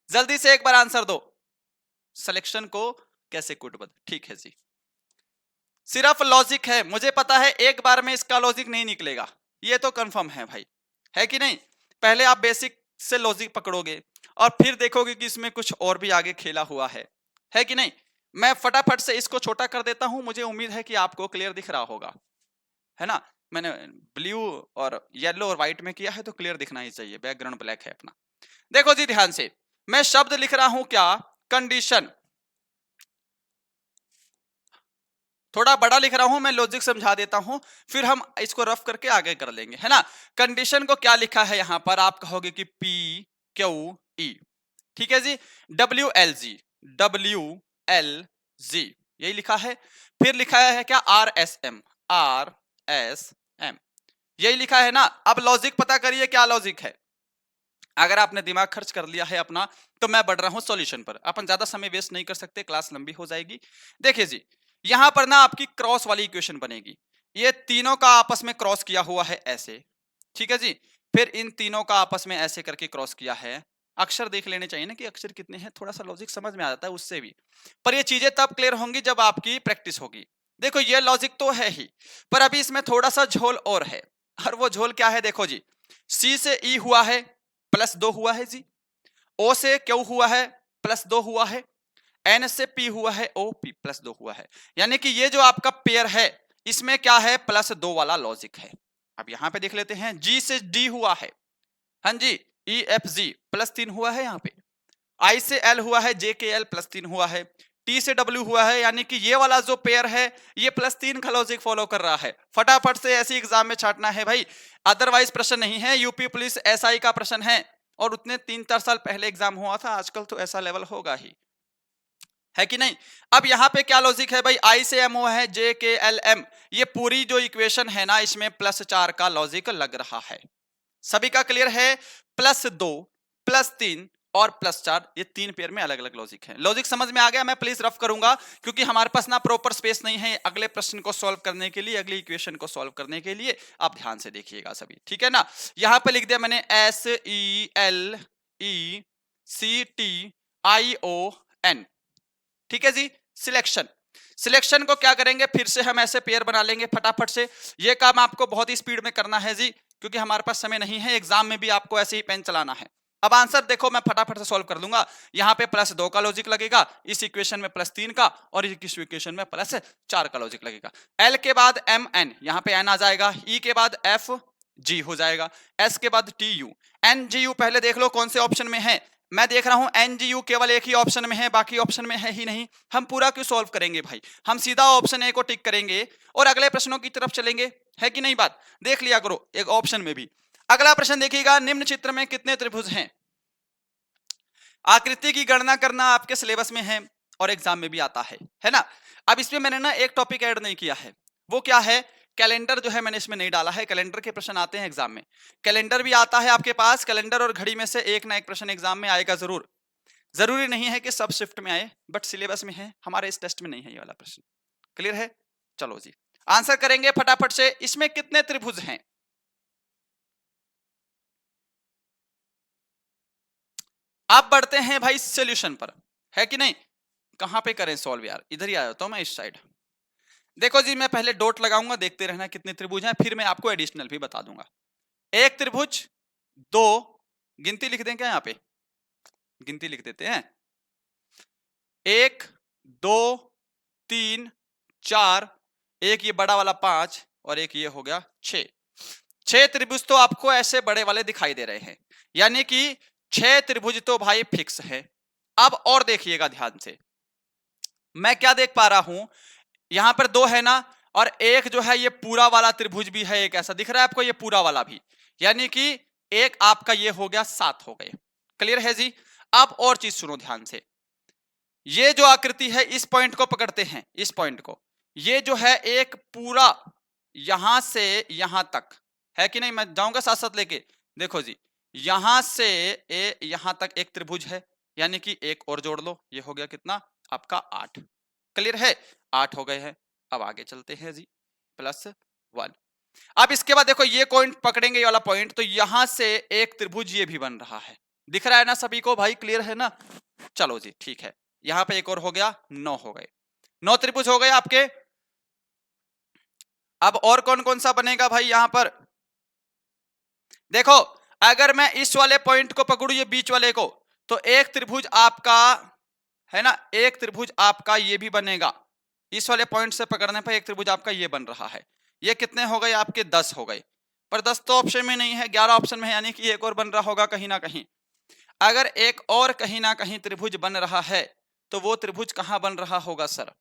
जल्दी से एक बार आंसर दो, सिलेक्शन को कैसे कूटबद्ध? ठीक है जी, सिर्फ लॉजिक है, मुझे पता है एक बार में इसका लॉजिक नहीं निकलेगा, ये तो कंफर्म है भाई, है कि नहीं? पहले आप बेसिक से लॉजिक पकड़ोगे और फिर देखोगे कि इसमें कुछ और भी आगे खेला हुआ है कि नहीं? मैं फटाफट से इसको छोटा कर देता हूं, मुझे उम्मीद है कि आपको क्लियर दिख रहा होगा, है ना? मैंने ब्लू और येलो और व्हाइट में किया है तो क्लियर दिखना ही चाहिए, बैकग्राउंड ब्लैक है अपना। देखो जी ध्यान से, मैं शब्द लिख रहा हूं क्या? कंडीशन। थोड़ा बड़ा लिख रहा हूं, मैं लॉजिक समझा देता हूं, फिर हम इसको रफ करके आगे कर लेंगे, है ना? कंडीशन को क्या लिखा है यहां पर? आप कहोगे कि पी क्यू ई, ठीक है जी, W L G, W L G, यही लिखा है। फिर लिखा है क्या? R S M, R S M, यही लिखा है ना? अब लॉजिक पता करिए क्या लॉजिक है। अगर आपने दिमाग खर्च कर लिया है अपना तो मैं बढ़ रहा हूं सॉल्यूशन पर, अपन ज्यादा समय वेस्ट नहीं कर सकते, क्लास लंबी हो जाएगी। देखिए जी, यहां पर ना आपकी क्रॉस वाली इक्वेशन बनेगी, ये तीनों का आपस में क्रॉस किया हुआ है ऐसे, ठीक है जी। फिर इन तीनों का आपस में ऐसे करके क्रॉस किया है। अक्षर देख लेने चाहिए ना कि अक्षर कितने हैं, थोड़ा सा लॉजिक समझ में आ जाता है उससे भी, पर ये चीजें तब क्लियर होंगी जब आपकी प्रैक्टिस होगी। देखो ये लॉजिक तो है ही, पर अभी इसमें थोड़ा सा झोल और है, और वो झोल क्या है? देखो जी, सी से ई हुआ है +2 हुआ है जी, ओ से क्यू हुआ है +2 हुआ है, एन से पी हुआ है, ओ पी +2 हुआ है, यानी कि ये जो आपका पेयर है इसमें क्या है? +2 वाला लॉजिक है। अब यहां पे देख लेते हैं, जी से डी हुआ है, हाँ जी, ई एफ जी +3 हुआ है यहाँ पे, आई से एल हुआ है, जे के एल +3 हुआ है, टी से डब्ल्यू हुआ है, यानी कि ये वाला जो पेयर है ये +3 का लॉजिक फॉलो कर रहा है। फटाफट से ऐसी एग्जाम में छाटना है भाई, अदरवाइज प्रश्न नहीं है, यूपी पुलिस एसआई का प्रश्न है, और उतने 3-4 साल पहले एग्जाम हुआ था, आजकल तो ऐसा लेवल होगा ही, है कि नहीं? अब यहाँ पे क्या लॉजिक है भाई? आई से एम हुआ है, जे के एल एम, ये पूरी जो इक्वेशन है ना इसमें +4 का लॉजिक लग रहा है। सभी का क्लियर है? +2 +3 और +4, ये 3 पेयर में अलग अलग लॉजिक है। लॉजिक समझ में आ गया? मैं प्लीज रफ करूंगा क्योंकि हमारे पास ना प्रॉपर स्पेस नहीं है अगले प्रश्न को सॉल्व करने के लिए, अगली इक्वेशन को सॉल्व करने के लिए। आप ध्यान से देखिएगा सभी, ठीक है ना। यहां पे लिख दिया मैंने SELECTION, ठीक है जी। सिलेक्शन, सिलेक्शन को क्या करेंगे, फिर से हम ऐसे पेयर बना लेंगे फटाफट से। ये काम आपको बहुत ही स्पीड में करना है जी, क्योंकि हमारे पास समय नहीं है, एग्जाम में भी आपको ऐसे ही पेन चलाना है। अब आंसर देखो, मैं फटाफट से सॉल्व कर दूंगा। यहाँ पे +2 का लॉजिक लगेगा, इस इक्वेशन में +3 का, और इस इक्वेशन में +4 का लॉजिक लगेगा। L के बाद MN, यहाँ पे N आ जाएगा, E के बाद FG हो जाएगा, S के बाद TU, NGU पहले देख लो कौन से ऑप्शन में है। मैं देख रहा हूं NGU केवल एक ही ऑप्शन में है, बाकी ऑप्शन में है ही नहीं। हम पूरा क्यों सॉल्व करेंगे भाई, हम सीधा ऑप्शन ए को टिक करेंगे और अगले प्रश्नों की तरफ चलेंगे, है कि नहीं बात। देख लिया करो एक ऑप्शन में भी। अगला प्रश्न देखिएगा, निम्न चित्र में कितने त्रिभुज हैं। आकृति की गणना करना आपके सिलेबस में है और एग्जाम में भी आता है ना। अब इसमें मैंने ना एक टॉपिक ऐड नहीं किया है, वो क्या है, कैलेंडर जो है मैंने इसमें नहीं डाला है। कैलेंडर के प्रश्न आते हैं एग्जाम में, कैलेंडर भी आता है आपके पास। कैलेंडर और घड़ी में से एक ना एक प्रश्न एग्जाम में आएगा जरूर। जरूरी नहीं है कि सब शिफ्ट में आए, बट सिलेबस में है, हमारे इस टेस्ट में नहीं है ये वाला प्रश्न। क्लियर है? चलो जी आंसर करेंगे फटाफट से। इसमें कितने त्रिभुज हैं? आप बढ़ते हैं भाई सॉल्यूशन पर, है कि नहीं। कहां पे करें सॉल्व यार, इधर ही आया तो मैं इस साइड। देखो जी मैं पहले डॉट लगाऊंगा, देखते रहना कितने त्रिभुज हैं, फिर मैं आपको एडिशनल भी बता दूंगा। एक त्रिभुज, दो, गिनती लिख दें क्या, यहाँ पे गिनती लिख देते हैं, 1 2 3 4, एक ये बड़ा वाला 5, और एक ये हो गया 6। 6 त्रिभुज तो आपको ऐसे बड़े वाले दिखाई दे रहे हैं, यानी कि 6 त्रिभुज तो भाई फिक्स है। अब और देखिएगा ध्यान से, मैं क्या देख पा रहा हूं, यहां पर 2 है ना, और एक जो है ये पूरा वाला त्रिभुज भी है, एक ऐसा दिख रहा है आपको, ये पूरा वाला भी, यानी कि एक आपका ये हो गया, 7 हो गए। क्लियर है जी। अब और चीज सुनो ध्यान से, ये जो आकृति है इस पॉइंट को पकड़ते हैं, इस पॉइंट को, ये जो है एक पूरा यहां से यहां तक, है कि नहीं। मैं जाऊंगा साथ साथ लेके, देखो जी यहां से यहां तक एक त्रिभुज है, यानी कि एक और जोड़ लो, ये हो गया कितना आपका 8। क्लियर है, 8 हो गए हैं। अब आगे चलते हैं जी, +1। अब इसके बाद देखो ये पॉइंट पकड़ेंगे, ये वाला पॉइंट, तो यहां से एक त्रिभुज ये भी बन रहा है, दिख रहा है ना सभी को भाई, क्लियर है ना। चलो जी ठीक है, यहां पे एक और हो गया, 9 हो गए, 9 त्रिभुज हो गए आपके। अब और कौन कौन सा बनेगा भाई यहां पर, देखो अगर मैं इस वाले पॉइंट को पकड़ू, ये बीच वाले को, तो एक त्रिभुज आपका है ना, एक त्रिभुज आपका ये भी बनेगा, इस वाले पॉइंट से पकड़ने पर एक त्रिभुज आपका ये बन रहा है। ये कितने हो गए आपके, 10 हो गए, पर 10 तो ऑप्शन में नहीं है, 11 ऑप्शन में है, यानी कि एक और बन रहा होगा कहीं ना कहीं। अगर एक और कहीं ना कहीं त्रिभुज बन रहा है, तो वो त्रिभुज कहां बन रहा होगा सर,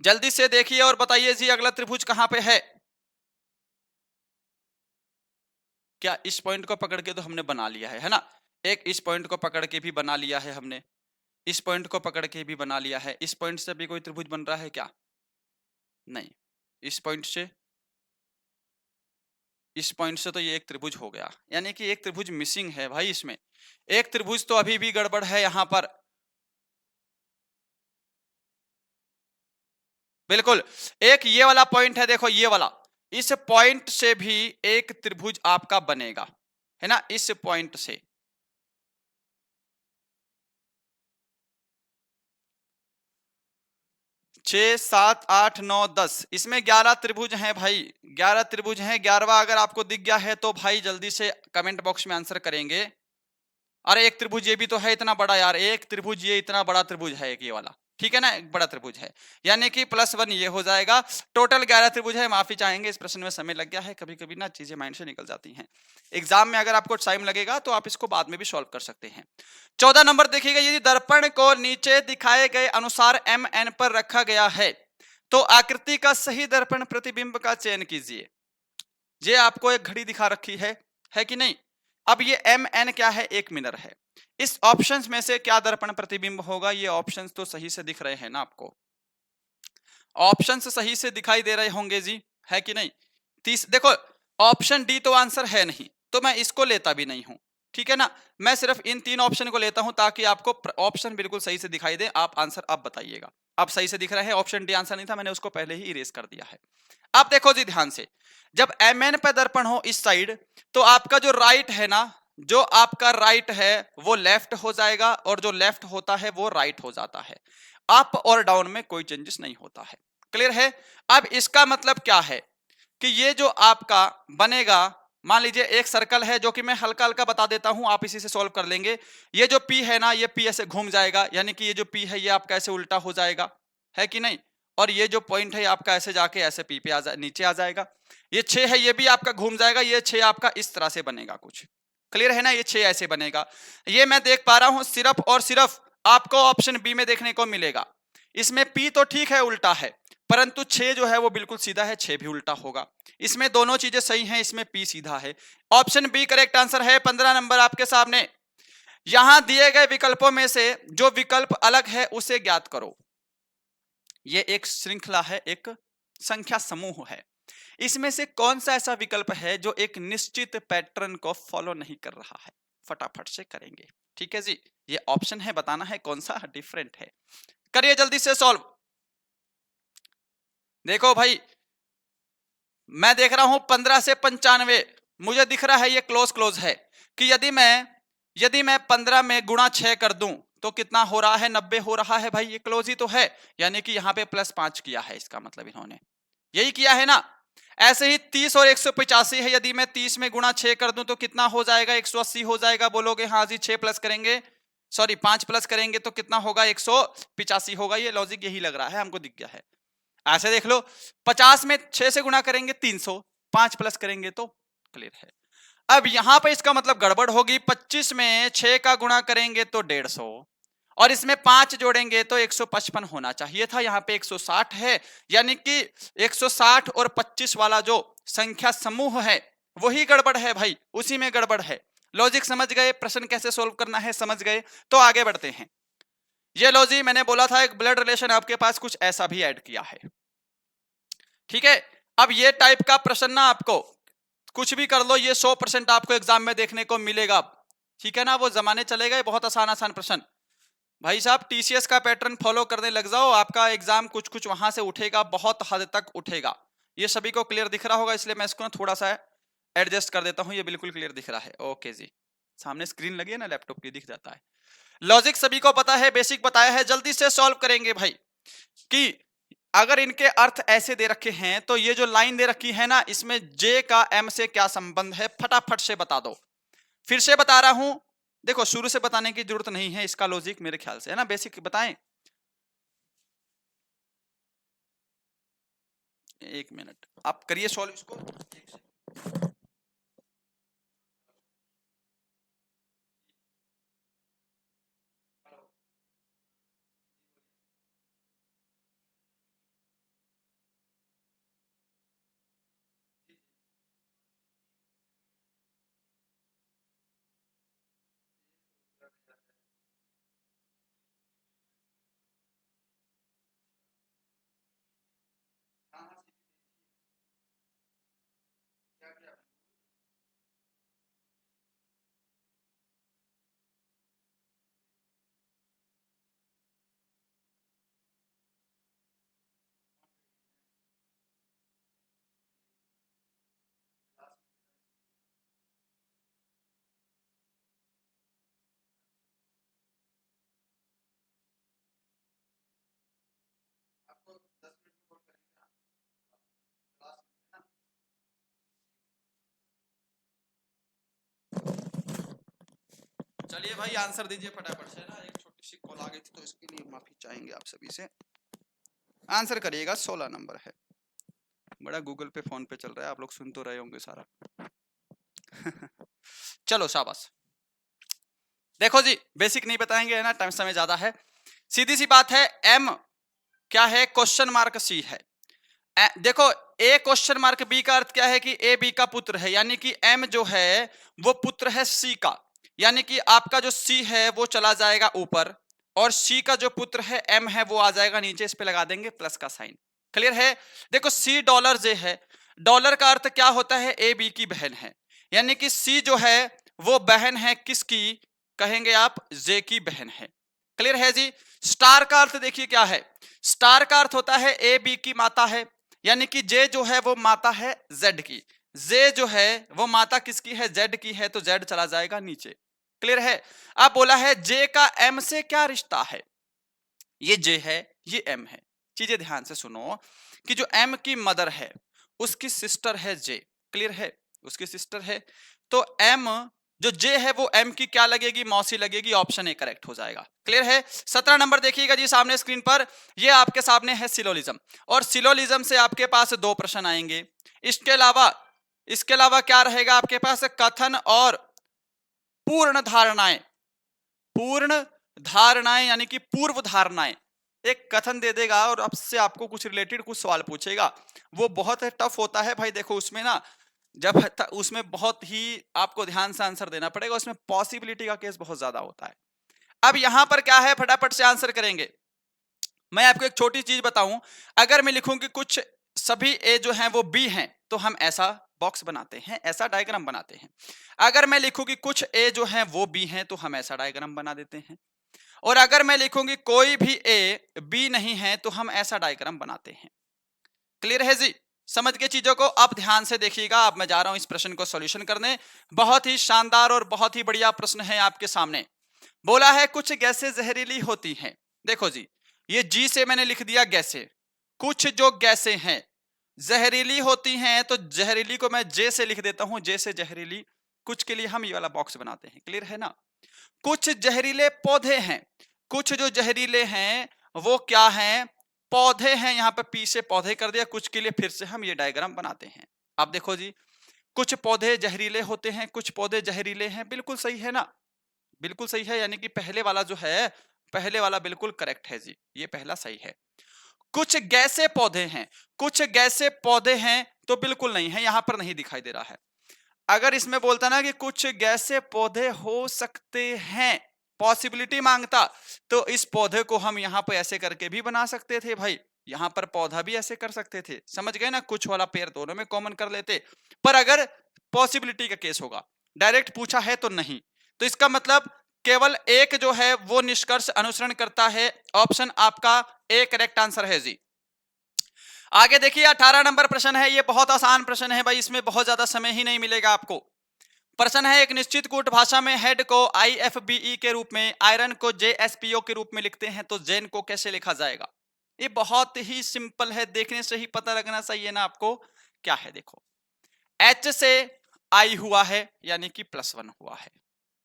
जल्दी से देखिए और बताइए जी, अगला त्रिभुज कहां पे है। क्या इस पॉइंट को पकड़ के तो हमने बना लिया है ना, एक इस पॉइंट को पकड़ के भी बना लिया है हमने, इस पॉइंट को पकड़ के भी बना लिया है, इस पॉइंट से भी कोई त्रिभुज बन रहा है क्या, नहीं। इस पॉइंट से, इस पॉइंट से तो ये एक त्रिभुज हो गया, यानी कि एक त्रिभुज मिसिंग है भाई इसमें, एक त्रिभुज तो अभी भी गड़बड़ है यहां पर। बिल्कुल, एक ये वाला पॉइंट है, देखो ये वाला, इस पॉइंट से भी एक त्रिभुज आपका बनेगा, है ना, इस पॉइंट से। छह, 7, 8, 9, 10, इसमें 11 त्रिभुज हैं भाई, 11 त्रिभुज हैं। 11वां अगर आपको दिख गया है तो भाई जल्दी से कमेंट बॉक्स में आंसर करेंगे। अरे एक त्रिभुज ये भी तो है इतना बड़ा यार, एक त्रिभुज ये इतना बड़ा त्रिभुज है एक ये वाला, ठीक है ना, एक बड़ा त्रिभुज है, यानी कि +1 ये हो जाएगा। टोटल 11 त्रिभुज है। माफी चाहेंगे इस प्रश्न में समय लग गया है, कभी कभी ना चीजें माइंड से निकल जाती हैं। एग्जाम में अगर आपको टाइम लगेगा तो आप इसको बाद में भी सॉल्व कर सकते हैं। 14 नंबर देखिएगा, यदि दर्पण को नीचे दिखाए गए अनुसार MN पर रखा गया है, तो आकृति का सही दर्पण प्रतिबिंब का चयन कीजिए। ये आपको एक घड़ी दिखा रखी है कि नहीं। अब ये MN क्या है, एक मिरर है। इस ऑप्शंस में से क्या दर्पण प्रतिबिंब होगा, ये ऑप्शंस तो सही से दिख रहे हैं ना आपको, ऑप्शंस सही से दिखाई दे रहे होंगे जी, है कि नहीं। देखो ऑप्शन डी तो आंसर है नहीं, तो मैं इसको लेता भी नहीं हूं, ठीक है ना। मैं सिर्फ इन 3 ऑप्शन को लेता हूं ताकि आपको ऑप्शन बिल्कुल सही से दिखाई दे, आप आंसर अब बताइएगा। अब सही से दिख रहा है, ऑप्शन डी आंसर नहीं था, मैंने उसको पहले ही इरेज कर दिया है। अब देखो जी ध्यान से, जब mn पे दर्पण हो इस साइड, तो आपका जो राइट है ना, जो आपका राइट है वो लेफ्ट हो जाएगा और जो लेफ्ट होता है वो राइट हो जाता है। अप और डाउन में कोई चेंजेस नहीं होता है। क्लियर है। अब इसका मतलब क्या है कि ये जो आपका बनेगा, मान लीजिए एक सर्कल है जो कि मैं हल्का हल्का बता देता हूं, आप इसी से सॉल्व कर लेंगे। ये जो P है ना, ये P ऐसे घूम जाएगा, यानी कि ये जो P है ये आपका ऐसे उल्टा हो जाएगा, है कि नहीं। और ये जो पॉइंट है आपका ऐसे जाके ऐसे P पे नीचे आ जाएगा। ये 6 है, ये भी आपका घूम जाएगा, ये 6 आपका इस तरह से बनेगा कुछ। क्लियर है ना, ये 6 ऐसे बनेगा। ये मैं देख पा रहा हूं, सिर्फ और सिर्फ आपको ऑप्शन बी में देखने को मिलेगा। इसमें P तो ठीक है उल्टा है, परंतु 6 जो है वो बिल्कुल सीधा है, 6 भी उल्टा होगा। इसमें दोनों चीजें सही हैं, इसमें P सीधा है। ऑप्शन बी करेक्ट आंसर है। 15 नंबर आपके सामने। यहां दिए गए विकल्पों में से जो विकल्प अलग है उसे ज्ञात करो। ये एक श्रृंखला है, एक संख्या समूह है। इसमें से कौन सा ऐसा विकल्प है जो एक निश्चित पैटर्न को फॉलो नहीं कर रहा है। फटाफट से करेंगे, ठीक है जी। ये ऑप्शन है, बताना है कौन सा डिफरेंट है। करिए जल्दी से सॉल्व। देखो भाई, मैं देख रहा हूं 15 से 95, मुझे दिख रहा है ये क्लोज है कि यदि मैं 15 में गुणा 6 कर दूं तो कितना हो रहा है, 90 हो रहा है। भाई ये क्लोज ही तो है, यानी कि यहां पे +5 किया है, इसका मतलब इन्होंने यही किया है ना। ऐसे ही 30 और 185 है, यदि मैं 30 में गुणा 6 कर दूं तो कितना हो जाएगा, 180 हो जाएगा। बोलोगे हाँ जी, 6 प्लस करेंगे, सॉरी 5 प्लस करेंगे तो कितना होगा, 185 होगा। ये लॉजिक यही लग रहा है, हमको दिख गया है। ऐसे देख लो, 50 में 6 से गुणा करेंगे 300, 5 प्लस करेंगे तो क्लियर है। अब यहां पे इसका मतलब गड़बड़ होगी। 25 में 6 का गुणा करेंगे तो 150 और इसमें 5 जोड़ेंगे तो 155 होना चाहिए था, यहां पे 160 है। यानी कि 160 और 25 वाला जो संख्या समूह है वही गड़बड़ है भाई, उसी में गड़बड़ है। लॉजिक समझ गए, प्रश्न कैसे सोल्व करना है समझ गए, तो आगे बढ़ते हैं। ये लॉजिक मैंने बोला था, एक ब्लड रिलेशन आपके पास कुछ ऐसा भी ऐड किया है, ठीक है। अब ये टाइप का प्रश्न ना आपको कुछ भी कर लो, ये 100% आपको एग्जाम में देखने को मिलेगा, ठीक है ना। वो जमाने चले गए, बहुत आसान आसान प्रश्न। भाई साहब टीसीएस का पैटर्न फॉलो करने लग जाओ, आपका एग्जाम कुछ कुछ वहां से उठेगा, बहुत हद तक उठेगा। ये सभी को क्लियर दिख रहा होगा, इसलिए मैं इसको थोड़ा सा एडजस्ट कर देता हूं। ये बिल्कुल क्लियर दिख रहा है, ओके जी। सामने स्क्रीन लगी है ना लैपटॉप की, दिख जाता है। लॉजिक सभी को पता है, बेसिक बताया है, जल्दी से सॉल्व करेंगे भाई। कि अगर इनके अर्थ ऐसे दे रखे हैं तो ये जो लाइन दे रखी है ना, इसमें जे का एम से क्या संबंध है, फटाफट से बता दो। फिर से बता रहा हूं, देखो शुरू से बताने की जरूरत नहीं है, इसका लॉजिक मेरे ख्याल से है ना, बेसिक बताएं। 1 मिनट आप करिए सॉल्व इसको। चलिए भाई आंसर दीजिए फटाफट से ना, एक छोटी सी कॉल आ गई थी तो इसके लिए माफी चाहेंगे आप सभी से। आंसर करिएगा, 16 नंबर है। बड़ा गूगल पे फोन पे चल रहा है, आप लोग सुन तो रहे होंगे सारा। चलो शाबाश। देखो जी, बेसिक नहीं बताएंगे है ना, टाइम समय ज्यादा है। सीधी सी बात है, एम क्या है, क्वेश्चन मार्क सी है। देखो ए क्वेश्चन मार्क बी का अर्थ क्या है कि ए बी का पुत्र है, यानी कि एम जो है वो पुत्र है सी का, यानी कि आपका जो सी है वो चला जाएगा ऊपर और सी का जो पुत्र है एम है वो आ जाएगा नीचे, इस पे लगा देंगे प्लस का साइन। क्लियर है। देखो सी डॉलर जे है, डॉलर का अर्थ क्या होता है, ए बी की बहन है, यानी कि सी जो है वो बहन है किसकी, कहेंगे आप जे की बहन है। क्लियर है जी। स्टार का अर्थ देखिए क्या है, स्टार का अर्थ होता है ए बी की माता है, यानी कि जे जो है वो माता है जेड की, जे जो है वो माता किसकी है, जेड की है, तो जेड चला जाएगा नीचे। क्लियर है। अब बोला है जे का एम से क्या रिश्ता है, ये जे है ये एम है। चीजें ध्यान से सुनो कि जो एम की मदर है उसकी सिस्टर है जे। क्लियर है, उसकी सिस्टर है, तो एम जो जे है वो एम की क्या लगेगी, मौसी लगेगी। ऑप्शन ए करेक्ट हो जाएगा। क्लियर है। 17 नंबर देखिएगा जी सामने स्क्रीन पर, ये आपके सामने है सिलोलिज्म, और सिलोलिज्म से आपके पास दो प्रश्न आएंगे। इसके अलावा क्या रहेगा आपके पास, कथन और पूर्ण धारणाएं। पूर्ण धारणाएं यानी कि पूर्व धारणाएं। एक कथन दे देगा और आपसे आपको कुछ रिलेटेड कुछ सवाल पूछेगा, वो बहुत टफ होता है भाई। देखो उसमें ना, जब उसमें बहुत ही आपको ध्यान से आंसर देना पड़ेगा, उसमें पॉसिबिलिटी का केस बहुत ज्यादा होता है। अब यहां पर क्या है, फटाफट से आंसर करेंगे। मैं आपको एक छोटी चीज बताऊं, अगर मैं लिखूं कि कुछ सभी ए जो हैं वो बी हैं, तो हम ऐसा बॉक्स बनाते हैं, ऐसा डायग्राम बनाते हैं। अगर मैं लिखूं कि कुछ ए जो हैं वो बी हैं, तो हम ऐसा डायग्राम बना देते हैं। और अगर मैं लिखूंगी कोई भी ए बी नहीं है, तो हम ऐसा डायग्राम बनाते हैं। क्लियर है जी। समझ के चीजों को अब ध्यान से देखिएगा। अब मैं जा रहा हूं इस प्रश्न को सॉल्यूशन करने। बहुत ही शानदार और बहुत ही बढ़िया प्रश्न है आपके सामने। बोला है कुछ गैसें जहरीली होती हैं। देखो जी, ये जी से मैंने लिख दिया गैसें। कुछ जो गैसें हैं जहरीली होती हैं, तो जहरीली को मैं जे से लिख देता हूं, जे से जहरीली। कुछ के लिए हम ये वाला बॉक्स बनाते हैं। क्लियर है ना। कुछ जहरीले पौधे हैं, कुछ जो जहरीले हैं वो क्या हैं, पौधे हैं। यहां पे पी से पौधे कर दिया, कुछ के लिए फिर से हम ये डायग्राम बनाते हैं। अब देखो जी, कुछ पौधे जहरीले होते हैं, कुछ पौधे जहरीले हैं, बिल्कुल सही है ना, बिल्कुल सही है। यानी कि पहले वाला जो है, पहले वाला बिल्कुल करेक्ट है जी, ये पहला सही है। कुछ गैसे पौधे हैं, कुछ गैसे पौधे हैं, तो बिल्कुल नहीं है, यहां पर नहीं दिखाई दे रहा है। अगर इसमें बोलता ना कि कुछ गैसे पौधे हो सकते हैं, पॉसिबिलिटी मांगता, तो इस पौधे को हम यहां पर ऐसे करके भी बना सकते थे भाई, यहां पर पौधा भी ऐसे कर सकते थे। समझ गए ना, कुछ वाला पेयर दोनों में कॉमन कर लेते। पर अगर पॉसिबिलिटी का केस होगा, डायरेक्ट पूछा है तो नहीं, तो इसका मतलब केवल एक जो है वो निष्कर्ष अनुसरण करता है। ऑप्शन आपका ए करेक्ट आंसर है जी। आगे देखिए 18 नंबर प्रश्न है, ये बहुत आसान प्रश्न है भाई, इसमें बहुत ज्यादा समय ही नहीं मिलेगा आपको। प्रश्न है, एक निश्चित कूट भाषा में हेड को IFBE के रूप में, आयरन को JSPO के रूप में लिखते हैं, तो जेन को कैसे लिखा जाएगा। ये बहुत ही सिंपल है, देखने से ही पता लगना चाहिए ना आपको। क्या है देखो, H से I हुआ है यानी कि +1 हुआ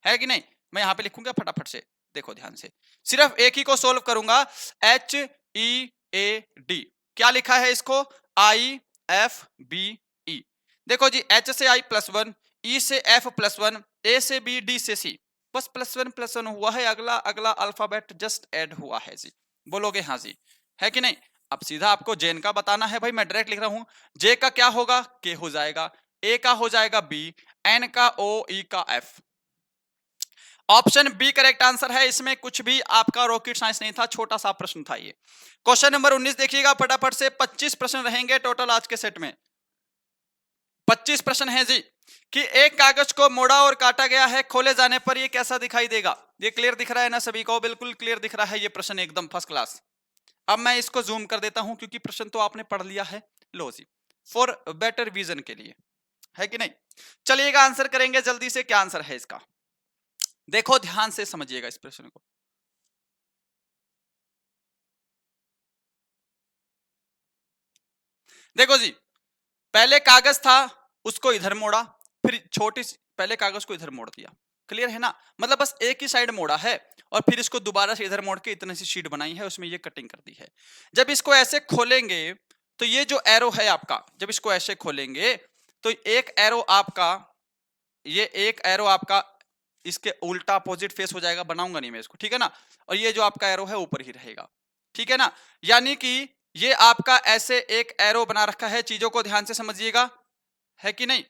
है कि नहीं। मैं यहां पे लिखूंगा फटाफट से, देखो ध्यान से, सिर्फ एक ही को सोल्व करूंगा। HEAD क्या लिखा है इसको, IFBE। देखो जी, H से I +1, E से F +1, A से B, D से C, बस +1 हुआ है। अगला अगला अल्फाबेट जस्ट ऐड हुआ है जी। बोलोगे हाँ जी, है कि नहीं। अब सीधा आपको जेन का बताना है भाई, मैं डायरेक्ट लिख रहा हूं। जे का क्या होगा, के हो जाएगा, ए का हो जाएगा बी, एन का ओ, ई का F. Option B correct answer है। इसमें कुछ भी आपका रॉकेट साइंस नहीं था, छोटा सा प्रश्न था ये। क्वेश्चन नंबर 19 देखिएगा फटाफट से। 25 प्रश्न रहेंगे टोटल आज के सेट में। 25 प्रश्न है जी, कि एक कागज को मोड़ा और काटा गया है, खोले जाने पर ये कैसा दिखाई देगा। ये क्लियर दिख रहा है ना सभी को, बिल्कुल क्लियर दिख रहा है ये प्रश्न, एकदम फर्स्ट क्लास। अब मैं इसको जूम कर देता हूं क्योंकि प्रश्न तो आपने पढ़ लिया है। लो जी, फॉर बेटर विजन के लिए, है कि नहीं। चलिएगा आंसर करेंगे जल्दी से, क्या आंसर है इसका। देखो ध्यान से समझिएगा इस प्रश्न को। देखो जी, पहले कागज था उसको इधर मोड़ा, फिर छोटी पहले कागज को इधर मोड़ दिया। क्लियर है ना, मतलब बस एक ही साइड मोड़ा है और फिर इसको दोबारा से इधर मोड़ के इतनी सी शीट बनाई है, उसमें ये कटिंग कर दी है। जब इसको ऐसे खोलेंगे तो ये जो एरो है आपका, जब इसको ऐसे खोलेंगे तो एक एरो आपका, ये एक एरो आपका इसके उल्टा अपोजिट फेस हो जाएगा, बनाऊंगा नहीं मैं इसको, ठीक है ना। और ये जो आपका एरो है ऊपर ही रहेगा, ठीक है ना। यानी कि ये आपका ऐसे एक एरो बना रखा है, चीजों को ध्यान से समझिएगा, है कि नहीं।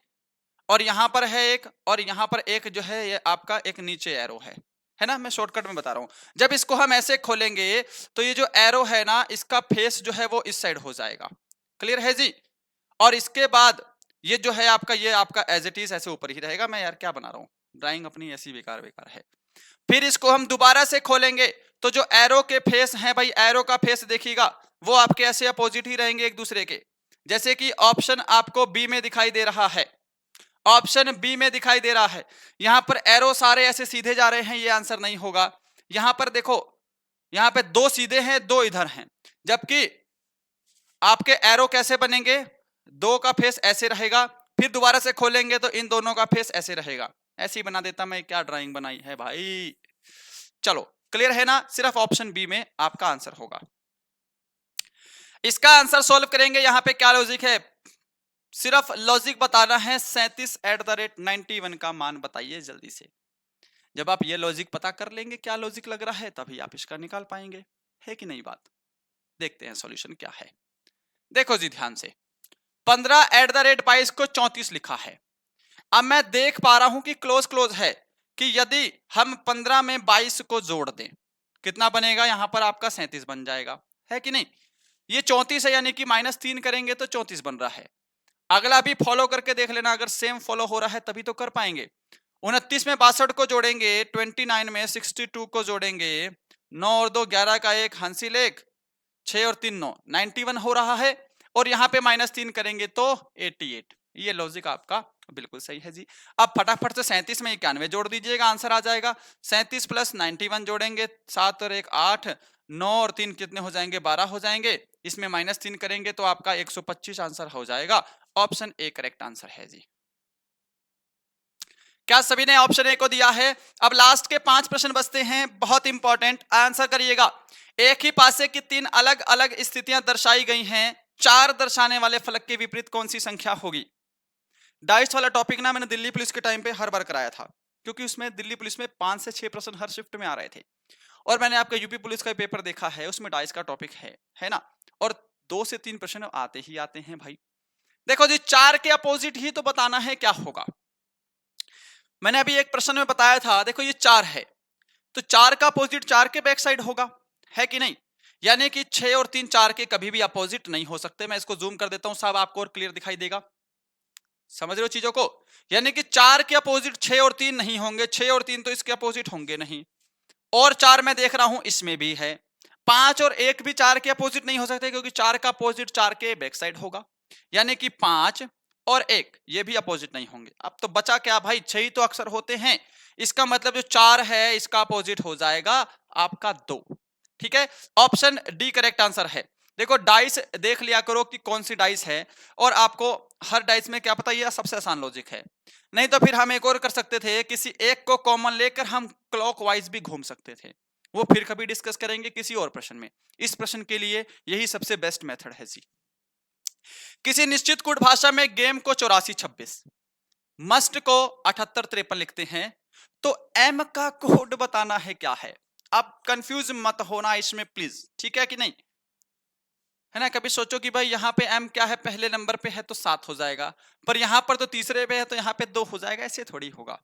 और यहां पर है एक, और यहां पर एक जो है ये आपका एक नीचे एरो है ना। मैं शॉर्टकट में बता रहा हूं। जब इसको हम ऐसे खोलेंगे तो ये जो एरो है ना, इसका फेस जो है वो इस साइड हो जाएगा। क्लियर है जी। और इसके बाद ये जो है आपका, ये आपका एज इट इज ऐसे ऊपर ही रहेगा। मैं यार क्या बना रहा हूँ, ड्राइंग अपनी ऐसी बेकार बेकार है। फिर इसको हम दोबारा से खोलेंगे तो जो एरो के फेस हैं भाई, एरो का फेस देखिएगा वो आपके ऐसे अपोजिट ही रहेंगे एक दूसरे के। जैसे कि ऑप्शन आपको बी में दिखाई दे रहा है, ऑप्शन बी में दिखाई दे रहा है, यहां पर एरो सारे ऐसे सीधे जा रहे हैं, ये आंसर नहीं होगा। यहां पर देखो, यहां पे दो सीधे हैं, दो इधर हैं, जबकि आपके एरो कैसे बनेंगे, दो का फेस ऐसे रहेगा, फिर दोबारा से खोलेंगे तो इन दोनों का फेस ऐसे रहेगा। ऐसे ही बना देता मैं, क्या ड्राइंग बनाई है भाई। चलो क्लियर है ना, सिर्फ ऑप्शन बी में आपका आंसर होगा। इसका आंसर सॉल्व करेंगे, यहां पे क्या लॉजिक है, सिर्फ लॉजिक बताना है। 37@91 का मान बताइए जल्दी से। जब आप ये लॉजिक पता कर लेंगे क्या लॉजिक लग रहा है, तभी आप इसका निकाल पाएंगे, है कि नहीं बात। देखते हैं सॉल्यूशन क्या है। देखो जी ध्यान से, 15@22 को 34 लिखा है। अब मैं देख पा रहा हूं कि क्लोज क्लोज है, कि यदि हम 15 में 22 को जोड़ दें कितना बनेगा, यहां पर आपका 37 बन जाएगा, है कि नहीं। ये 34 है, यानी कि -3 करेंगे तो 34 बन रहा है। अगला भी फॉलो करके देख लेना, अगर सेम फॉलो हो रहा है तभी तो कर पाएंगे। 29 में 62 को जोड़ेंगे, 29 में 62 को जोड़ेंगे, 9 और 2 11 का एक, हंसी लेख 6 और 3 9, 91 हो रहा है। और यहाँ पे -3 करेंगे तो 88। ये लॉजिक आपका बिल्कुल सही है जी। अब फटाफट से 37 में 91 जोड़ दीजिएगा, आंसर आ जाएगा। 37 + 91 जोड़ेंगे, 7 और 1 8, 9 और 3 कितने हो जाएंगे, 12 हो जाएंगे। इसमें -3 करेंगे तो आपका 125 आंसर हो जाएगा। ऑप्शन ए करेक्ट आंसर है जी। क्या सभी ने ऑप्शन ए को दिया है। अब लास्ट के 5 प्रश्न बचते हैं, बहुत इंपॉर्टेंट, आंसर करिएगा। एक ही पासे की 3 अलग अलग स्थितियां दर्शाई गई हैं, 4 दर्शाने वाले फलक के विपरीत कौन सी संख्या होगी। डाइस वाला टॉपिक ना मैंने दिल्ली पुलिस के टाइम पे हर बार कराया था, क्योंकि उसमें दिल्ली पुलिस में 5 से 6 प्रश्न हर शिफ्ट में आ रहे थे। और मैंने आपका यूपी पुलिस का पेपर देखा है, उसमें डाइस का टॉपिक है ना, और 2 से 3 प्रश्न आते ही आते हैं भाई। देखो जी, 4 के अपोजिट ही तो बताना है क्या होगा। मैंने अभी एक प्रश्न में बताया था, देखो ये 4 है, तो 4 का अपोजिट 4 के बैक साइड होगा, है कि नहीं। यानी कि 6 और 3 4 के कभी भी अपोजिट नहीं हो सकते। मैं इसको जूम कर देता हूं साहब, आपको और क्लियर दिखाई देगा। समझ रहे हो चीजों को, यानी कि 4 के अपोजिट 6 और 3 नहीं होंगे, 6 और 3 तो इसके अपोजिट होंगे नहीं। और 4 मैं देख रहा हूं इसमें भी है, 5 और 1 भी 4 के अपोजिट नहीं हो सकते, क्योंकि 4 का अपोजिट 4 के बैक साइड होगा। यानी कि 5 और 1 ये भी अपोजिट नहीं होंगे। अब तो बचा क्या भाई, 6 ही तो अक्सर होते हैं। इसका मतलब जो 4 है इसका अपोजिट हो जाएगा आपका 2। ठीक है, ऑप्शन डी करेक्ट आंसर है। देखो डाइस देख लिया करो कि कौन सी डाइस है, और आपको हर डाइस में क्या पता, ये सबसे आसान लॉजिक है। नहीं तो फिर हम एक और कर सकते थे, किसी एक को कॉमन लेकर हम क्लॉकवाइज भी घूम सकते थे, वो फिर कभी डिस्कस करेंगे किसी और प्रश्न में। इस प्रश्न के लिए यही सबसे बेस्ट मेथड है जी। किसी निश्चित कोड भाषा में गेम को 84-26, मस्ट को 78-53 लिखते हैं, तो एम का कोड बताना है क्या है। आप कंफ्यूज मत होना इसमें प्लीज, ठीक है कि नहीं, है ना। कभी सोचो कि भाई यहाँ पे एम क्या है, पहले नंबर पे है तो 7 हो जाएगा, पर यहाँ पर तो तीसरे पे है तो यहाँ पे 2 हो जाएगा, ऐसे थोड़ी होगा।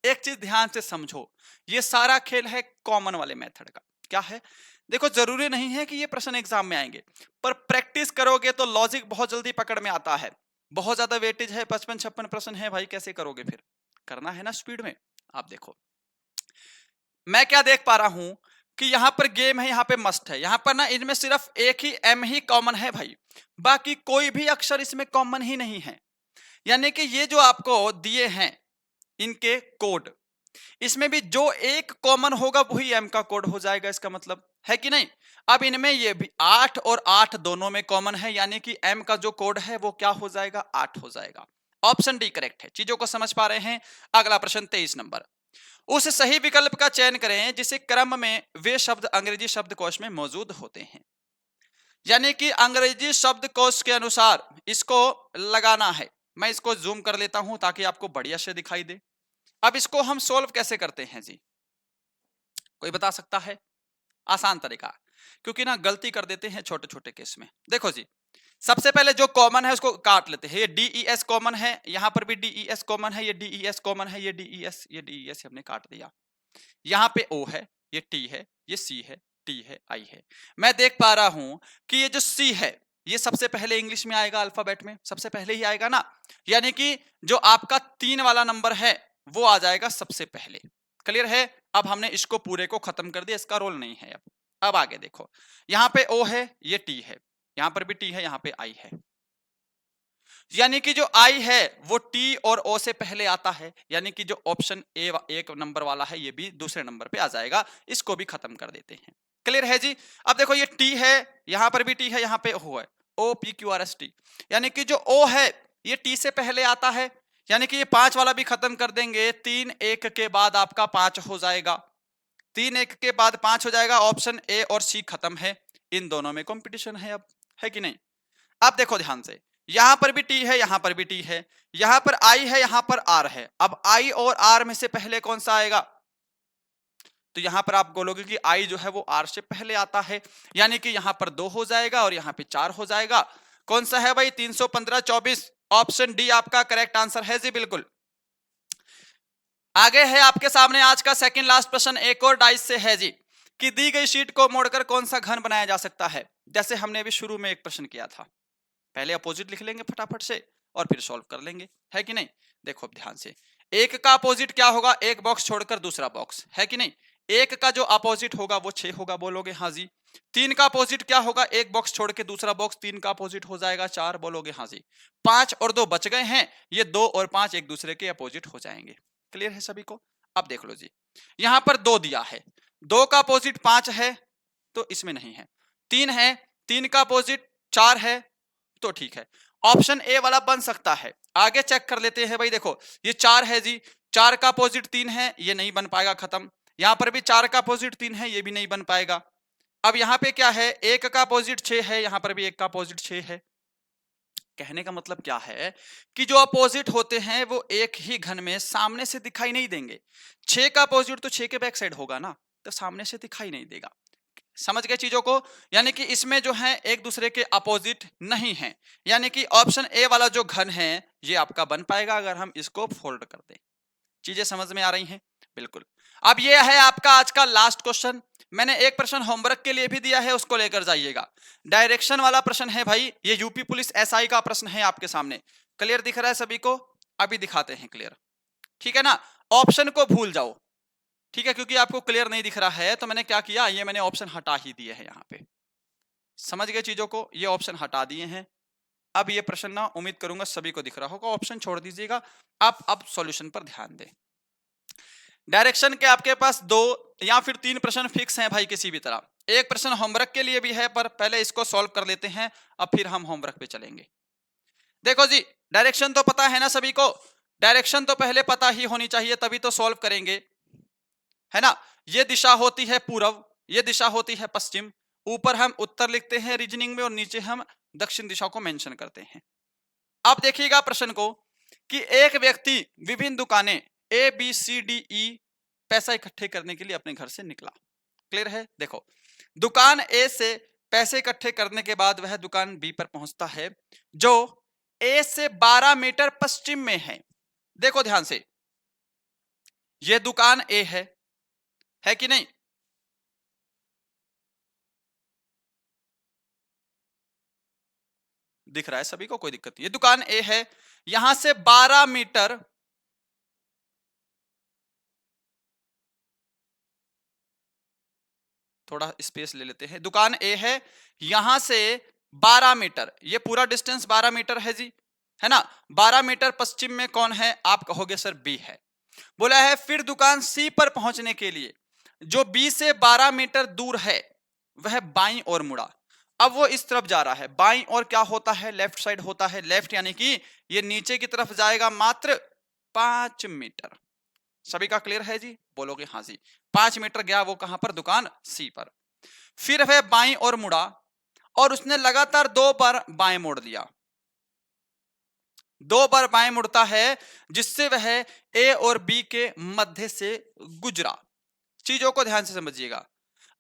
एक चीज ध्यान से समझो, ये सारा खेल है कॉमन वाले मेथड का। क्या है, देखो जरूरी नहीं है कि ये प्रश्न एग्जाम में आएंगे, पर प्रैक्टिस करोगे तो लॉजिक बहुत जल्दी पकड़ में आता है। बहुत ज्यादा वेटेज है, 55-56 प्रश्न है भाई, कैसे करोगे फिर, करना है ना स्पीड में। आप देखो मैं क्या देख पा रहा हूं कि यहां पर गेम है, यहां पे मस्ट है, यहां पर ना इनमें सिर्फ एक ही एम ही कॉमन है भाई, बाकी कोई भी अक्षर इसमें कॉमन ही नहीं है। यानी कि ये जो आपको दिए हैं इनके कोड, इसमें भी जो एक कॉमन होगा वही एम का कोड हो जाएगा, इसका मतलब है कि नहीं। अब इनमें ये भी 8 और 8 दोनों में कॉमन है, यानी कि एम का जो कोड है वो क्या हो जाएगा, 8 हो जाएगा। ऑप्शन डी करेक्ट है। चीजों को समझ पा रहे हैं। अगला प्रश्न 23 नंबर, उस सही विकल्प का चयन करें जिसे क्रम में वे शब्द अंग्रेजी शब्दकोश में मौजूद होते हैं। यानी कि अंग्रेजी शब्दकोश के अनुसार इसको लगाना है। मैं इसको जूम कर लेता हूं ताकि आपको बढ़िया से दिखाई दे। अब इसको हम सोल्व कैसे करते हैं जी, कोई बता सकता है। आसान तरीका, क्योंकि ना गलती कर देते हैं छोटे छोटे केस में। देखो जी, सबसे पहले जो कॉमन है उसको काट लेते हैं। ये DES कॉमन है, यहां पर भी DES कॉमन है, ये DES कॉमन है, ये DES हमने काट दिया। यहां पे O है, ये T है, ये C है, T है, I है। मैं देख पा रहा हूं कि ये जो C है ये सबसे पहले इंग्लिश में आएगा, अल्फाबेट में सबसे पहले ही आएगा ना। यानी कि जो आपका 3 वाला नंबर है वो आ जाएगा सबसे पहले। क्लियर है? अब हमने इसको पूरे को खत्म कर दिया, इसका रोल नहीं है अब आगे देखो, यहां पे ओ है, ये टी है, यहां पर भी टी है, यहां पे आई है, यानी कि जो आई है वो टी और ओ से पहले आता है, यानी कि जो ऑप्शन ए एक नंबर वाला है ये भी दूसरे नंबर पे आ जाएगा। इसको भी खत्म कर देते हैं। क्लियर है जी? अब देखो ये टी है, यहां पर भी टी है, यहां पे ओ है, O P Q R S T, यानी कि जो ओ है ये टी से पहले आता है, यानी कि ये 5 वाला भी खत्म कर देंगे। 3 1 के बाद आपका 5 हो जाएगा, 3 1 के बाद 5 हो जाएगा। ऑप्शन ए और सी खत्म है, इन दोनों में कंपटीशन है अब, है कि नहीं? अब देखो ध्यान से, यहां पर भी टी है, यहां पर भी टी है, यहां पर आई है, यहां पर आर है। अब आई और आर में से पहले कौन सा आएगा? तो यहां पर आप बोलोगे कि आई जो है वो आर से पहले आता है, यानी कि यहां पर 2 हो जाएगा और यहां पे 4 हो जाएगा। कौन सा है भाई? 315 24, ऑप्शन डी आपका करेक्ट आंसर है जी, बिल्कुल। आगे है आपके सामने आज का सेकंड लास्ट प्रश्न, एक और डाइस से है जी, कि दी गई शीट को मोड़कर कौन सा घन बनाया जा सकता है? जैसे हमने अभी शुरू में एक प्रश्न किया था, पहले अपोजिट लिख लेंगे फटाफट से और फिर सॉल्व कर लेंगे, है कि नहीं? देखो ध्यान से, एक का अपोजिट क्या होगा? एक बॉक्स छोड़कर दूसरा बॉक्स, है कि नहीं? एक का जो अपोजिट होगा वो 6 होगा, बोलोगे हाँ जी। 3 का अपोजिट क्या होगा? एक बॉक्स छोड़ के दूसरा बॉक्स, 3 का अपोजिट हो जाएगा 4, बोलोगे हाँ जी। 5 और 2 बच गए हैं, ये 2 और 5 एक दूसरे के अपोजिट हो जाएंगे। क्लियर है सभी को? अब देख लो जी, यहां पर 2 दिया है, 2 का अपोजिट 5 है तो इसमें नहीं है, 3 है, 3 का अपोजिट 4 है तो ठीक है, ऑप्शन ए वाला बन सकता है। आगे चेक कर लेते हैं भाई, देखो ये 4 है जी, 4 का अपोजिट 3 है, ये नहीं बन पाएगा, खत्म। यहां पर भी 4 का अपोजिट 3 है, ये भी नहीं बन पाएगा। अब यहां पे क्या है? 1 का अपोजिट 6 है, यहां पर भी 1 का अपोजिट 6 है। कहने का मतलब क्या है कि जो अपोजिट होते हैं वो एक ही घन में सामने से दिखाई नहीं देंगे। 6 का अपोजिट तो 6 के बैक साइड होगा ना, तो सामने से दिखाई नहीं देगा। समझ गए चीजों को? यानी कि इसमें जो है एक दूसरे के अपोजिट नहीं है, यानी कि ऑप्शन ए वाला जो घन है ये आपका बन पाएगा अगर हम इसको फोल्ड कर दें। चीजें समझ में आ रही हैं? बिल्कुल। अब ये है आपका आज का लास्ट क्वेश्चन। मैंने एक प्रश्न होमवर्क के लिए भी दिया है, उसको लेकर जाइएगा। डायरेक्शन वाला प्रश्न है भाई, ये यूपी पुलिस एसआई का प्रश्न है आपके सामने। क्लियर दिख रहा है सभी को? अभी दिखाते हैं क्लियर, ठीक है ना? ऑप्शन को भूल जाओ, ठीक है, क्योंकि आपको क्लियर नहीं दिख रहा है तो मैंने क्या किया, ये मैंने ऑप्शन हटा ही दिए हैं यहाँ पे। समझ गए चीजों को? ये ऑप्शन हटा दिए हैं। अब ये प्रश्न ना उम्मीद करूंगा सभी को दिख रहा होगा, ऑप्शन छोड़ दीजिएगा। आप अब सॉल्यूशन पर ध्यान दें। डायरेक्शन के आपके पास 2 या फिर 3 प्रश्न फिक्स हैं भाई, किसी भी तरह। एक प्रश्न होमवर्क के लिए भी है, पर पहले इसको सॉल्व कर लेते हैं, अब फिर हम होमवर्क पे चलेंगे। देखो जी, डायरेक्शन तो पता है ना सभी को? डायरेक्शन तो पहले पता ही होनी चाहिए, तभी तो सॉल्व करेंगे, है ना? ये दिशा होती है पूर्व, ये दिशा होती है पश्चिम, ऊपर हम उत्तर लिखते हैं रीजनिंग में और नीचे हम दक्षिण दिशा को मेंशन करते हैं। अब देखिएगा प्रश्न को, कि एक व्यक्ति विभिन्न दुकानें A B C D E पैसा इकट्ठे करने के लिए अपने घर से निकला। क्लियर है? देखो, दुकान ए से पैसे इकट्ठे करने के बाद वह दुकान बी पर पहुंचता है, जो ए से 12 मीटर पश्चिम में है। देखो ध्यान से, यह दुकान ए है कि नहीं? दिख रहा है सभी को? कोई दिक्कत नहीं। ये दुकान ए है, यहां से 12 मीटर, थोड़ा स्पेस ले लेते हैं। दुकान ए है, यहां से 12 मीटर, ये पूरा डिस्टेंस 12 मीटर है जी, है ना? 12 मीटर पश्चिम में कौन है? आप कहोगे सर बी है। बोला है फिर दुकान सी पर पहुंचने के लिए जो बी से 12 मीटर दूर है वह बाईं ओर मुड़ा। अब वो इस तरफ जा रहा है, बाईं ओर क्या होता है? लेफ्ट साइड होता है। लेफ्ट यानी कि ये नीचे की तरफ जाएगा मात्र 5 मीटर। सभी का क्लियर है जी? बोलोगे हाँ जी। 5 मीटर गया वो कहां पर? दुकान सी पर। फिर वह बाईं ओर मुड़ा और उसने लगातार 2 बार बाएं मोड़ दिया। 2 बार बाएं मुड़ता है, जिससे वह ए और बी के मध्य से गुजरा। चीजों को ध्यान से समझिएगा।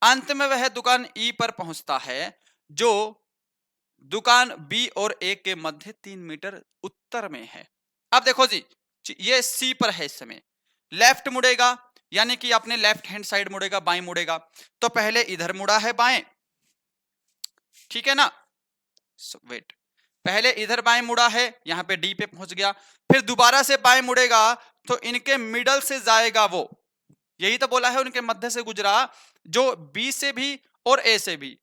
अंत में वह दुकान ई पर पहुंचता है, जो दुकान बी और ए के मध्य 3 मीटर उत्तर में है। अब देखो जी, ये सी पर है, इस समय लेफ्ट मुड़ेगा, यानी कि अपने लेफ्ट हैंड साइड मुड़ेगा, बाएं मुड़ेगा। तो पहले इधर मुड़ा है बाएं, ठीक है ना? वेट, पहले इधर बाएं मुड़ा है, यहां पे डी पे पहुंच गया, फिर दोबारा से बाएं मुड़ेगा तो इनके मिडल से जाएगा वो, यही तो बोला है, उनके मध्य से गुजरा, जो बी से भी और ए से भी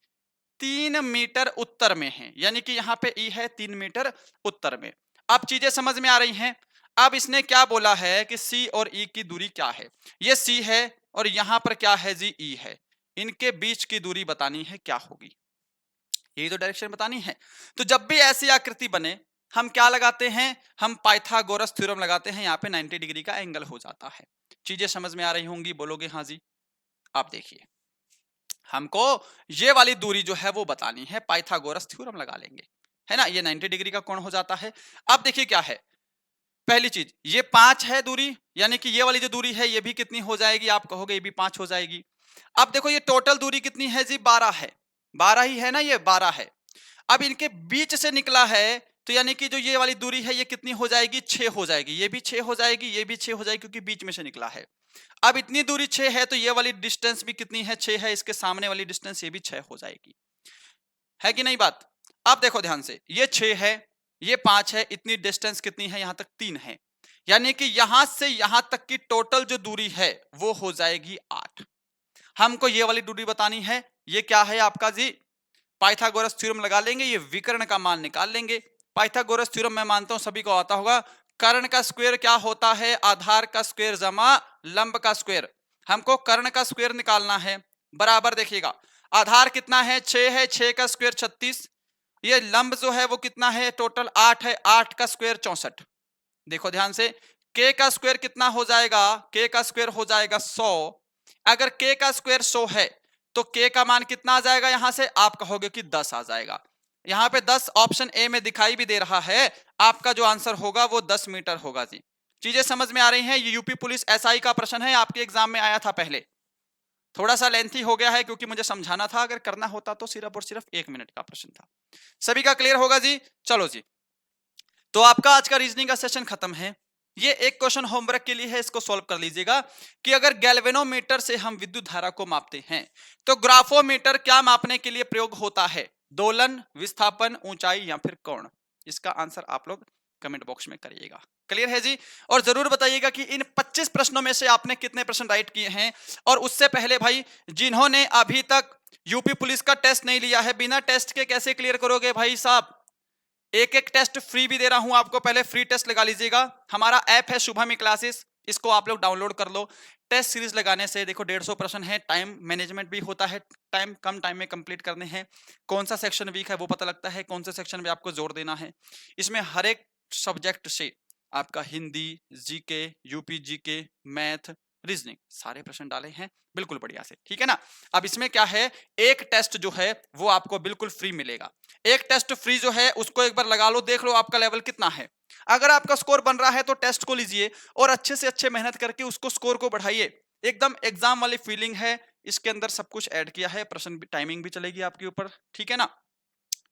3 मीटर उत्तर में है, यानी कि यहां पे ई है 3 मीटर उत्तर में। अब चीजें समझ में आ रही हैं। अब इसने क्या बोला है कि सी और ई की दूरी क्या है, ये सी है और यहां पर क्या है जी, ई है, इनके बीच की दूरी बतानी है क्या होगी, यही तो डायरेक्शन बतानी है। तो जब भी ऐसी आकृति बने हम क्या लगाते हैं, हम पाइथागोरस थ्योरम लगाते हैं, यहाँ पे 90 डिग्री का एंगल हो जाता है। चीजें समझ में आ रही होंगी, बोलोगे हाँ जी। आप देखिए, हमको ये वाली दूरी जो है वो बतानी है, पाइथागोरस थ्योरम लगा लेंगे, है ना, ये 90 डिग्री का कोण हो जाता है। अब देखिए क्या है, पहली चीज ये 5 है दूरी, यानी कि ये वाली जो दूरी है ये भी कितनी हो जाएगी, आप कहोगे ये भी 5 हो जाएगी। अब देखो ये टोटल दूरी कितनी है जी, 12 है, 12 ही है ना, ये 12 है। अब इनके बीच से निकला है, तो यानी कि जो ये वाली दूरी है ये कितनी हो जाएगी, 6 हो जाएगी, ये भी 6 हो जाएगी, ये भी 6 हो जाएगी, क्योंकि बीच में से निकला है। अब इतनी दूरी 6 है तो ये वाली डिस्टेंस भी कितनी है, 6 है, इसके सामने वाली डिस्टेंस ये भी 6 हो जाएगी, है कि नहीं बात। अब देखो ध्यान से, ये 6 है, ये 5 है, इतनी डिस्टेंस कितनी है, यहां तक 3 है, यानी कि यहां से यहां तक की टोटल जो दूरी है वो हो जाएगी 8। हमको ये वाली दूरी बतानी है, ये क्या है आपका जी, पाइथागोरस थ्योरम लगा लेंगे, ये विकर्ण का मान निकाल लेंगे। पाइथागोरस थ्योरम मैं मानता हूं सभी को आता होगा, कर्ण का स्क्वायर क्या होता है, आधार का स्क्वायर जमा लंब का स्क्वायर। हमको कर्ण का स्क्वायर निकालना है, बराबर देखिएगा, आधार कितना है, 6 है, 6 का स्क्वायर 36, ये लंब जो है वो कितना है, टोटल 8 है, 8 का स्क्वायर 64। देखो ध्यान से, k का स्क्वायर कितना हो जाएगा, k का स्क्वायर हो जाएगा 100। अगर k का स्क्वायर 100 है तो k का मान कितना आ जाएगा, यहां से आप कहोगे कि 10 आ जाएगा। यहां पे 10 ऑप्शन ए में दिखाई भी दे रहा है, आपका जो आंसर होगा वो 10 मीटर होगा जी। चीजें समझ में आ रही हैं। ये यूपी पुलिस एसआई का प्रश्न है, आपके एग्जाम में आया था पहले, थोड़ा सा लेंथी हो गया है क्योंकि मुझे समझाना था, अगर करना होता तो सिर्फ और सिर्फ 1 मिनट का प्रश्न था। सभी का क्लियर होगा जी। चलो जी, तो आपका आज का रीजनिंग का सेशन खत्म है। ये एक क्वेश्चन होमवर्क के लिए है, इसको सॉल्व कर लीजिएगा कि अगर गैल्वेनोमीटर से हम विद्युत धारा को मापते हैं तो ग्राफोमीटर क्या मापने के लिए प्रयोग होता है, दोलन, विस्थापन, ऊंचाई या फिर कोण। इसका आंसर आप लोग कमेंट बॉक्स में करिएगा। क्लियर है जी। और जरूर बताइएगा कि इन 25 प्रश्नों में से आपने कितने प्रश्न राइट किए हैं। और उससे पहले भाई, जिन्होंने अभी तक यूपी पुलिस का टेस्ट नहीं लिया है, बिना टेस्ट के कैसे क्लियर करोगे भाई साहब, एक एक टेस्ट फ्री भी दे रहा हूं आपको, पहले फ्री टेस्ट लगा लीजिएगा। हमारा ऐप है शुभम क्लासेस, इसको आप लोग डाउनलोड कर लो। टेस्ट सीरीज लगाने से देखो 150 प्रश्न है, टाइम मैनेजमेंट भी होता है, टाइम कम टाइम में कंप्लीट करने हैं, कौन सा सेक्शन वीक है वो पता लगता है, कौन से सेक्शन में आपको जोर देना है। इसमें हर एक सब्जेक्ट से आपका Hindi, GK, UP GK, math, reasoning सारे प्रश्न डाले हैं बिल्कुल बढ़िया से, ठीक है ना। अब इसमें क्या है, एक टेस्ट जो है वो आपको बिल्कुल फ्री मिलेगा। एक टेस्ट फ्री जो है उसको एक बार लगा लो, देख लो आपका लेवल कितना है। अगर आपका स्कोर बन रहा है तो टेस्ट को लीजिए और अच्छे से अच्छे मेहनत करके उसको स्कोर को बढ़ाइए। एकदम एग्जाम वाली फीलिंग है, इसके अंदर सब कुछ ऐड किया है, प्रश्न भी, टाइमिंग भी चलेगी आपके ऊपर, ठीक है ना।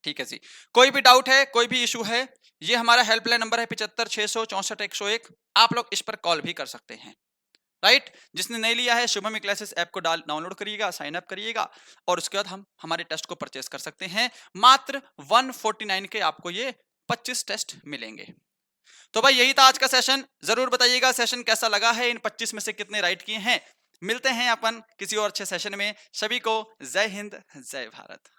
ठीक है जी। कोई भी डाउट है, कोई भी इशू है, ये हमारा हेल्पलाइन नंबर है 75 664 101। आप लोग इस पर कॉल भी कर सकते हैं, राइट। जिसने नहीं लिया है शुभम क्लासेस ऐप को डाउनलोड करिएगा, साइन अप करिएगा और उसके बाद हम हमारे टेस्ट को परचेस कर सकते हैं। मात्र 149 के आपको ये 25 टेस्ट मिलेंगे। तो भाई यही था आज का सेशन। जरूर बताइएगा सेशन कैसा लगा है, इन 25 में से कितने राइट किए हैं। मिलते हैं अपन किसी और अच्छे सेशन में। सभी को जय हिंद, जय भारत।